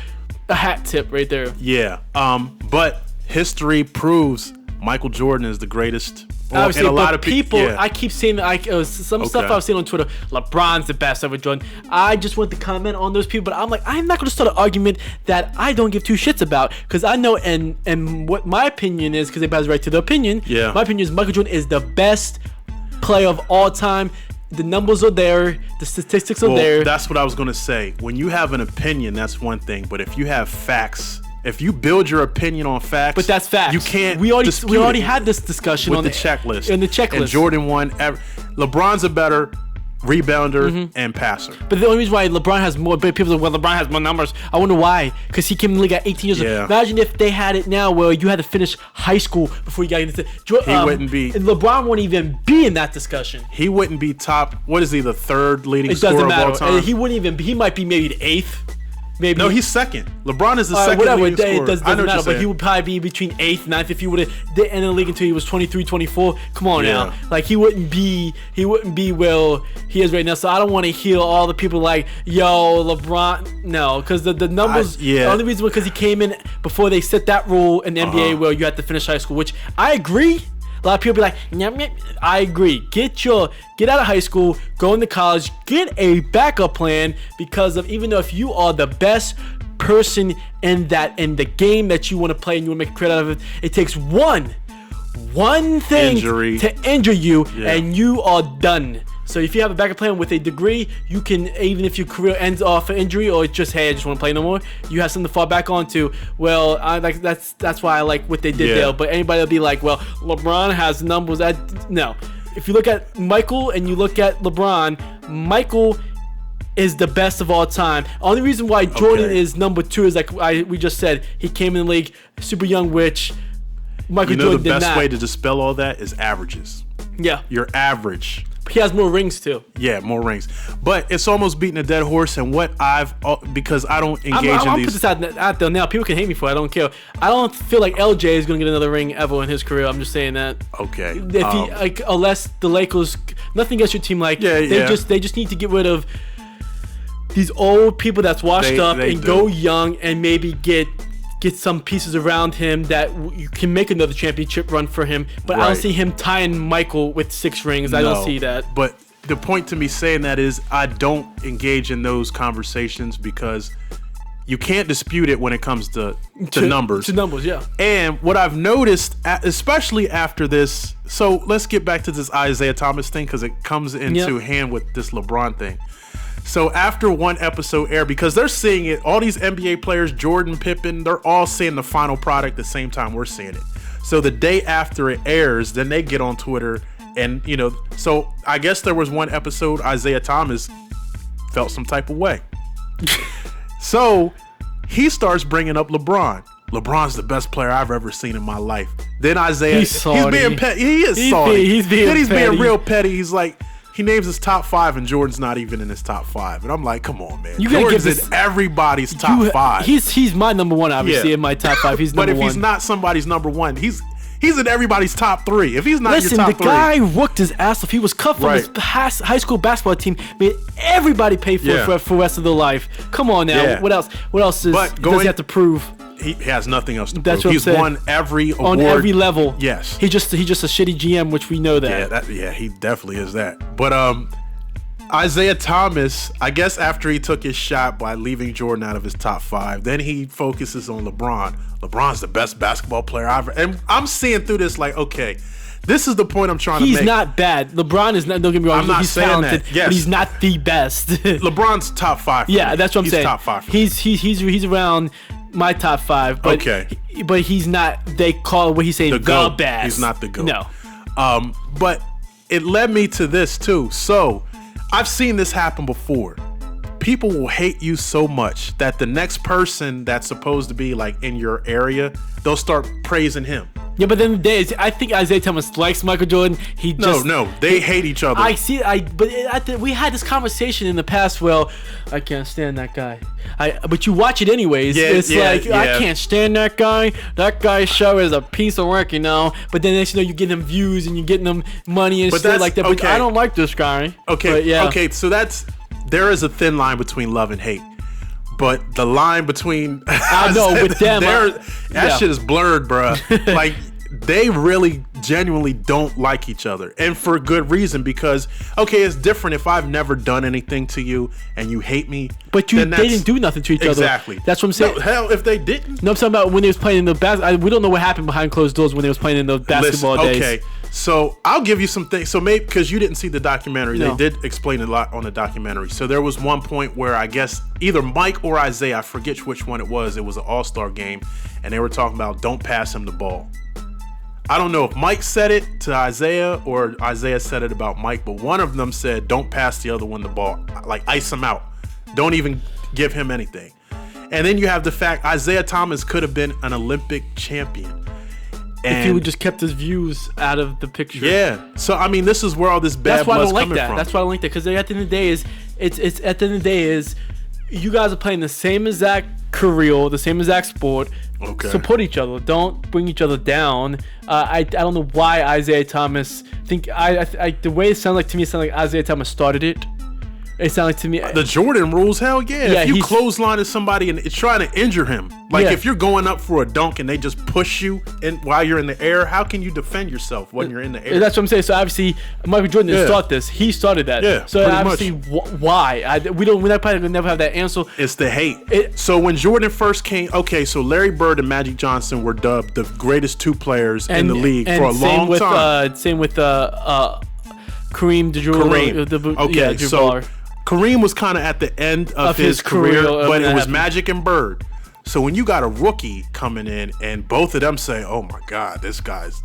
a hat tip right there. Yeah. But history proves Michael Jordan is the greatest. Obviously, and a lot of people. I keep saying some stuff I've seen on Twitter. LeBron's the best ever, Jordan. I just want to comment on those people, but I'm like, I'm not going to start an argument that I don't give 2 shits about, because I know, and what my opinion is, because everybody has the right to their opinion. Yeah. My opinion is Michael Jordan is the best player of all time. The numbers are there. The statistics are there. That's what I was going to say. When you have an opinion, that's one thing, but if you have facts. If you build your opinion on facts, but that's facts. You can't. We already had this discussion with the checklist. In the checklist, and Jordan won. LeBron's a better rebounder and passer. But the only reason why LeBron has more, people say, well, LeBron has more numbers. I wonder why. Because he came in the league at 18 years old. Imagine if they had it now, where you had to finish high school before you got into. He wouldn't be. LeBron wouldn't even be in that discussion. He wouldn't be top. What is he? The 3rd leading scorer of all time. He wouldn't even. He might be maybe the 8th. Maybe. No, he's 2nd. LeBron is the 2nd leading scorer. It doesn't matter, but he would probably be between 8th, 9th if he would have didn't enter the league until he was 23, 24. Come on now. Like, he wouldn't be where he is right now. So I don't want to hear all the people like, yo, LeBron. No, because the numbers, the only reason because he came in before they set that rule in the NBA where you had to finish high school, which I agree. A lot of people be like, I agree. Get out of high school, go into college, get a backup plan, because of, even though if you are the best person in the game that you want to play and you want to make a career out of it, it takes one thing to injure you and you are done. So if you have a backup plan with a degree, you can, even if your career ends off an injury or it's just, hey, I just want to play no more, you have something to fall back onto. Well, that's why I like what they did there. But anybody will be like, well, LeBron has numbers. No. If you look at Michael and you look at LeBron, Michael is the best of all time. Only reason why Jordan is number 2 is, like we just said, he came in the league super young, which Michael Jordan did not. The best way to dispel all that is averages. Yeah. Your average. He has more rings too. Yeah, more rings. But it's almost beating a dead horse. And what because I don't engage in these. I'll put this out there now. People can hate me for it. I don't care. I don't feel like LJ is going to get another ring ever in his career. I'm just saying that. Okay. If unless the Lakers, nothing against your team, they just need to get rid of these old people that's washed up and go young and maybe get some pieces around him that you can make another championship run for him. But I don't see him tying Michael with 6 rings. No, I don't see that. But the point to me saying that is I don't engage in those conversations because you can't dispute it when it comes to numbers. To numbers, yeah. And what I've noticed, especially after this, so let's get back to this Isaiah Thomas thing because it comes into hand with this LeBron thing. So after one episode aired, because they're seeing it, all these NBA players, Jordan, Pippen, they're all seeing the final product the same time we're seeing it. So the day after it airs, then they get on Twitter and, so I guess there was one episode Isaiah Thomas felt some type of way. So he starts bringing up LeBron. LeBron's the best player I've ever seen in my life. Then Isaiah, he's being petty. He is salty. He's being real petty. He's like, he names his top 5, and Jordan's not even in his top 5. And I'm like, come on, man. Jordan's in everybody's top 5. He's my number 1, obviously, in my top 5. He's number 1. But if he's not somebody's number 1, he's in everybody's top 3. If he's not your top 3. The guy worked his ass off. He was cut from his high school basketball team. Made everybody pay for the rest of their life. Come on now. Yeah. What else? Does he have to prove? He has nothing else to prove. He's won every award. On every level. Yes. He's just a shitty GM, which we know that. Yeah, he definitely is that. But Isaiah Thomas, I guess after he took his shot by leaving Jordan out of his top 5, then he focuses on LeBron. LeBron's the best basketball player I've ever. And I'm seeing through this like, okay, this is the point I'm trying to make. He's not bad. LeBron is not, don't get me wrong, I'm not he's saying talented, that. Yes. but he's not the best. LeBron's top 5 for me. That's what I'm saying. He's top 5 for me. He's around my top 5, but but he's not. They call what he's saying the best. He's not the GOAT. No. But it led me to this too. So I've seen this happen before. People will hate you so much that the next person that's supposed to be like in your area, they'll start praising him. Yeah, but then the day I think Isaiah Thomas likes Michael Jordan. They hate each other. I see. We had this conversation in the past. Well, I can't stand that guy. But you watch it anyways. I can't stand that guy. That guy's show is a piece of work, you know. But then next you know, you get them views and you getting them money and stuff like that. But I don't like this guy. Okay, so there is a thin line between love and hate. But the line between I know with them that shit is blurred, bro. Like they really genuinely don't like each other, and for good reason. Because it's different if I've never done anything to you and you hate me. But they didn't do nothing to each other. Exactly. That's what I'm saying. No, hell, if they didn't. No, I'm talking about when they was playing in the we don't know what happened behind closed doors when they was playing in the basketball days. Okay. So I'll give you some things. So maybe because you didn't see the documentary, they did explain a lot on the documentary. So there was one point where I guess either Mike or Isaiah, I forget which one it was. It was an all-star game, and they were talking about don't pass him the ball. I don't know if Mike said it to Isaiah or Isaiah said it about Mike, but one of them said don't pass the other one the ball. Like ice him out. Don't even give him anything. And then you have the fact Isaiah Thomas could have been an Olympic champion. If he would just kept his views out of the picture. Yeah. So I mean, this is where all this bad blood's coming from. That's why I don't like that. Because at the end of the day is you guys are playing the same exact career, the same exact sport. Okay. Support each other. Don't bring each other down. I don't know why Isaiah Thomas. The way it sounds like to me, it sounds like Isaiah Thomas started it. It sounded like to me the Jordan rules. Hell yeah! If you clothesline to somebody and it's trying to injure him, like if you're going up for a dunk and they just push you while you're in the air, how can you defend yourself when you're in the air? That's what I'm saying. So obviously, Michael Jordan didn't start this. He started that. Yeah. So obviously, why? We're probably gonna never have that answer. It's the hate. So when Jordan first came, so Larry Bird and Magic Johnson were dubbed the greatest 2 players in the league for a long time. Same with Kareem Kareem. So Kareem was kind of at the end of his career, but it was Magic and Bird. So when you got a rookie coming in and both of them say, oh my God, this guy's...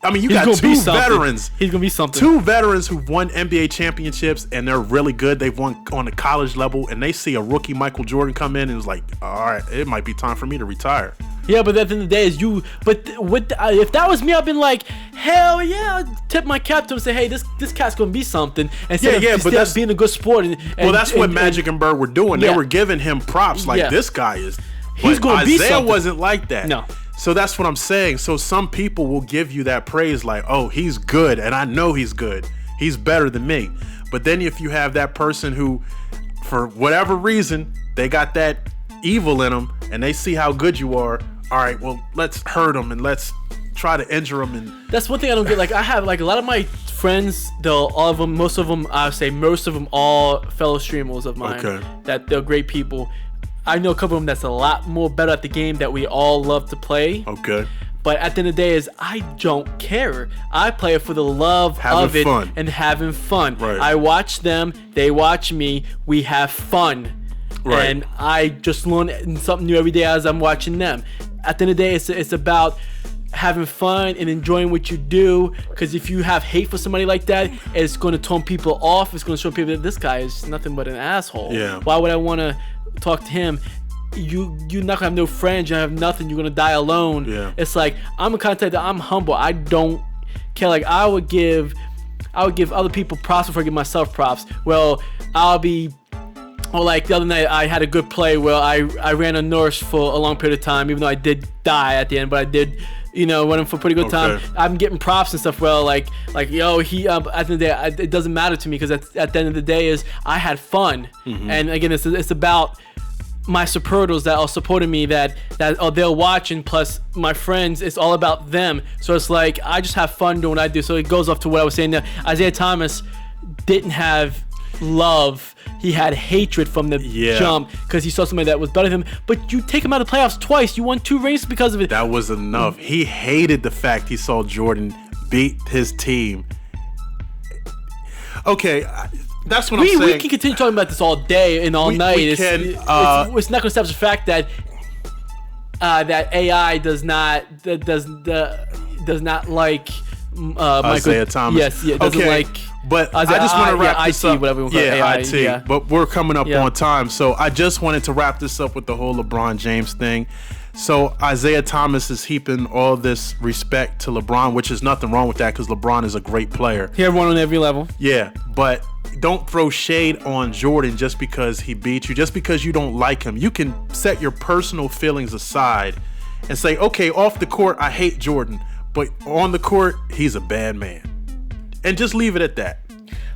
I mean, you got 2 veterans. He's going to be something. 2 veterans who've won NBA championships and they're really good. They've won on the college level and they see a rookie Michael Jordan come in and it's like, all right, it might be time for me to retire. Yeah, but at the end of the day, if that was me, I'd been like, hell yeah, I'd tip my cap to him and say, hey, this cat's gonna be something. And but that's being a good sport. That's what Magic and Bird were doing. They were giving him props like this guy is. He's gonna be something. Isaiah wasn't like that. No. So that's what I'm saying. So some people will give you that praise like, oh, he's good, and I know he's good. He's better than me. But then if you have that person who, for whatever reason, they got that evil in them, and they see how good you are. All right, well, let's hurt them and let's try to injure them. And that's one thing I don't get. Like, I have like a lot of my friends, all of them, most of them, all fellow streamers of mine. Okay. That they're great people. I know a couple of them that's a lot more better at the game that we all love to play. Okay. But at the end of the day, I don't care. I play it for the love of it and having fun. Right. I watch them, they watch me, we have fun. Right. And I just learn something new every day as I'm watching them. At the end of the day, it's about having fun and enjoying what you do. Because if you have hate for somebody like that, it's going to turn people off. It's going to show people that this guy is nothing but an asshole. Yeah. Why would I want to talk to him? You're not gonna have no friends. You have nothing. You're gonna die alone. Yeah. It's like I'm a contact that I'm humble. I don't care. Like I would give other people props before I give myself props. Well, or like the other night, I had a good play where I ran a nurse for a long period of time, even though I did die at the end, but I did, run him for a pretty good time. I'm getting props and stuff. Well, like yo, he at the end of the day, it doesn't matter to me because at the end of the day is I had fun, and again, it's about my supporters that are supporting me that they're watching, plus my friends. It's all about them. So it's like I just have fun doing what I do. So it goes off to what I was saying there. Isaiah Thomas didn't have love. He had hatred from the jump because he saw somebody that was better than him. But you take him out of the playoffs twice. You won 2 races because of it. That was enough. He hated the fact he saw Jordan beat his team. Okay, that's what I'm saying. We can continue talking about this all day and all night. It's not going to stop the fact that that AI does not like Isaiah Thomas. Yes, yeah, doesn't like. But I just want to wrap this up. Whatever we call it, AI, IT. Yeah. But we're coming up on time, so I just wanted to wrap this up with the whole LeBron James thing. So Isaiah Thomas is heaping all this respect to LeBron, which is nothing wrong with that because LeBron is a great player. He had one on every level. Yeah, but don't throw shade on Jordan just because he beat you, just because you don't like him. You can set your personal feelings aside and say, okay, off the court, I hate Jordan, but on the court, he's a bad man. And just leave it at that.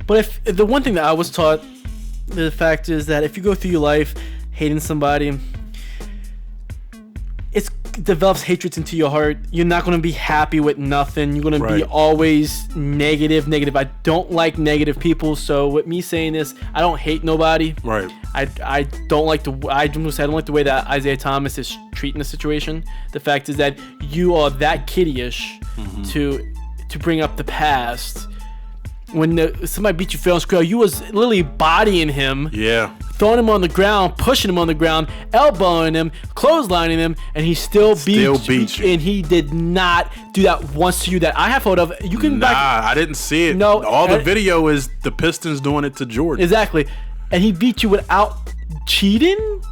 But if the one thing that I was taught, the fact is that if you go through your life hating somebody, it develops hatred into your heart. You're not going to be happy with nothing. You're going to be always negative. I don't like negative people. So with me saying this, I don't hate nobody. Right. I don't like the way that Isaiah Thomas is treating the situation. The fact is that you are that kiddyish to bring up the past. When somebody beat you fair and square, you was literally bodying him. Yeah. Throwing him on the ground, pushing him on the ground, elbowing him, clotheslining him, and he still beat you. And he did not do that once to you that I have photo of. You can I didn't see it. No. All the video is the Pistons doing it to Jordan. Exactly. And he beat you without cheating?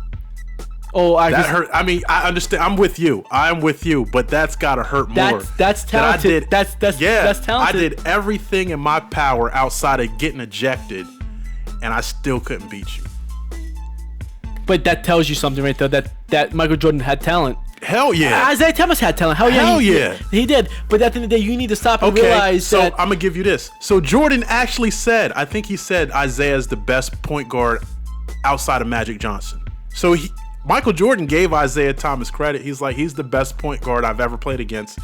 That hurt. I mean, I understand. I'm with you, but that's gotta hurt more. That's talented. That's talented. I did everything in my power outside of getting ejected, and I still couldn't beat you. But that tells you something right there. That Michael Jordan had talent. Hell yeah. Isaiah Thomas had talent. Hell yeah. He did. But at the end of the day, you need to stop and realize that. So I'm gonna give you this. So Jordan actually said, I think he said Isaiah's the best point guard outside of Magic Johnson. So Michael Jordan gave Isaiah Thomas credit. He's like, he's the best point guard I've ever played against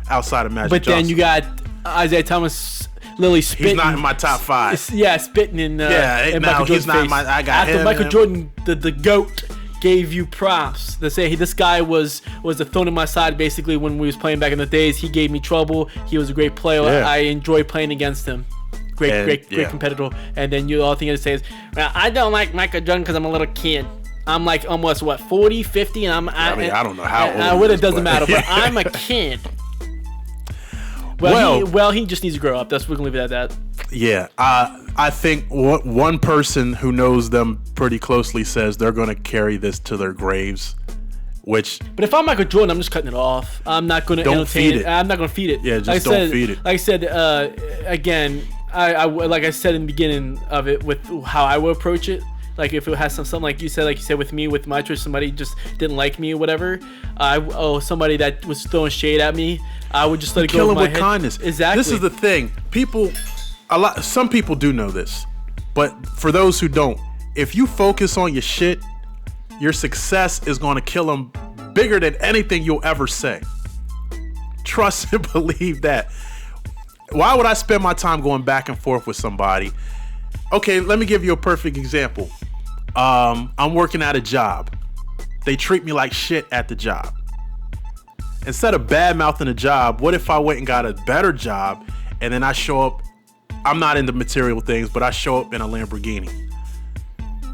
outside of Magic Johnson. But then you got Isaiah Thomas literally spitting. He's not in my top 5. Yeah, spitting in Michael Jordan's face. I got After Michael Jordan, the GOAT, gave you props. They say this guy was a thorn in my side basically when we was playing back in the days. He gave me trouble. He was a great player. Yeah. I enjoy playing against him. Great competitor. And then all thing you say is, well, I don't like Michael Jordan because I'm a little kid. I'm like almost 40, 50, and I don't know how old. It doesn't matter, but I'm a kid. Well, he just needs to grow up. We can leave it at that. Yeah, I think one person who knows them pretty closely says they're going to carry this to their graves. But if I'm Michael Jordan, I'm just cutting it off. I'm not going to entertain it. I'm not going to feed it. Yeah, just don't feed it. Like I said, again, like I said in the beginning of it, with how I would approach it. Like if it has something like you said with me, with my choice, somebody just didn't like me or whatever. Somebody that was throwing shade at me, I would just let it go. Kill him with kindness. Exactly. This is the thing. Some people do know this, but for those who don't, if you focus on your shit, your success is going to kill them bigger than anything you'll ever say. Trust and believe that. Why would I spend my time going back and forth with somebody? Okay, let me give you a perfect example. I'm working at a job. They treat me like shit at the job. Instead of bad-mouthing the job, what if I went and got a better job and then I show up, I'm not into material things, but I show up in a Lamborghini?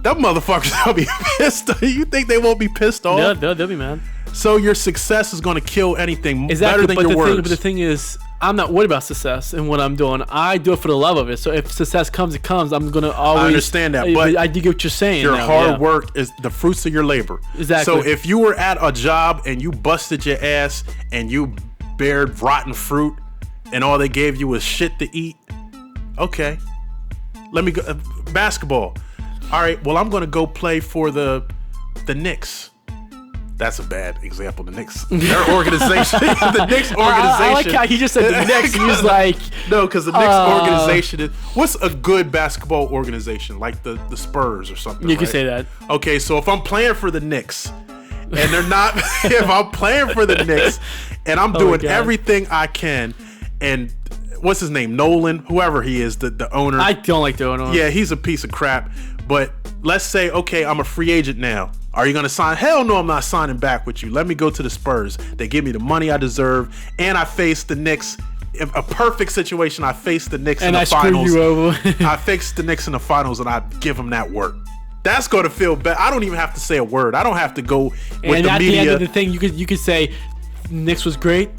Them motherfuckers will be pissed. You think they won't be pissed off? Yeah, they'll be mad. So your success is going to kill anything better than your words. But the thing is, I'm not worried about success and what I'm doing. I do it for the love of it. So if success comes, it comes. I'm going to always... I understand that, but I do get what you're saying. Your hard work is the fruits of your labor. Exactly. So if you were at a job and you busted your ass and you bared rotten fruit and all they gave you was shit to eat, okay. Let me go. Basketball. All right, well, I'm going to go play for the Knicks. That's a bad example. The Knicks, their organization, the Knicks organization. I like how he just said the Knicks, and he's like, no, because the Knicks organization is. What's a good basketball organization? Like the Spurs or something. You can say that. Okay, so if I'm playing for the Knicks, and they're not, if I'm playing for the Knicks, and I'm doing everything I can, and what's his name, Nolan, whoever he is, the owner. I don't like the owner. Yeah, he's a piece of crap. But let's say, okay, I'm a free agent now. Are you going to sign? Hell no, I'm not signing back with you. Let me go to the Spurs. They give me the money I deserve, and I face the Knicks. A perfect situation. I face the Knicks in the finals. And I screw you over. I face the Knicks in the finals, and I give them that work. That's going to feel better. I don't even have to say a word. I don't have to go with the media. And at the end of the thing, you could say Knicks was great.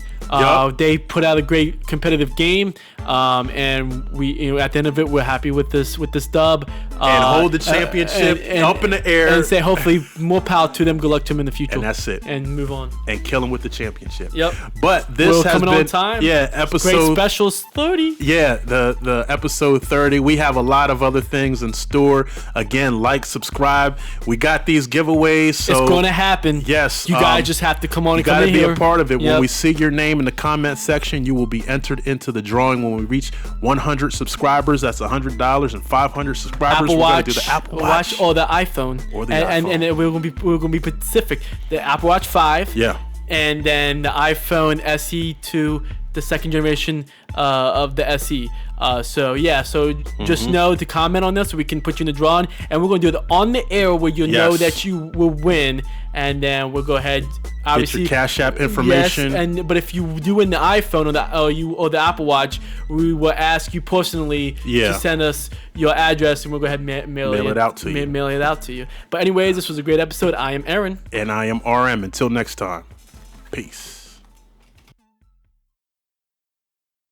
They put out a great competitive game, and we, at the end of it, we're happy with this dub. And hold the championship up in the air, and say hopefully more power to them. Good luck to them in the future. And that's it. And move on. And kill them with the championship. Yep. But this has coming been on time. Yeah, episode Great specials 30. Yeah, the episode 30. We have a lot of other things in store. Again, like, subscribe. We got these giveaways. So it's going to happen. Yes. You guys just have to come on and come in here. You got to be a part of it. Yep. When we see your name in the comment section, you will be entered into the drawing when we reach 100 subscribers. That's $100, and 500 subscribers. Apple we're Watch, gonna do the Apple Watch or the iPhone, and we're gonna be specific. The Apple Watch 5, yeah, and then the iPhone SE 2, the second generation of the SE. So just know to comment on this so we can put you in the drawing, and we're gonna do it on the air where you know that you will win, and then we'll go ahead. Obviously, get your Cash App information. Yes, but if you do in the iPhone or the Apple Watch, we will ask you personally to send us your address, and we'll go ahead and mail it out to you. But anyways, this was a great episode. I am Aaron, and I am RM. Until next time, peace.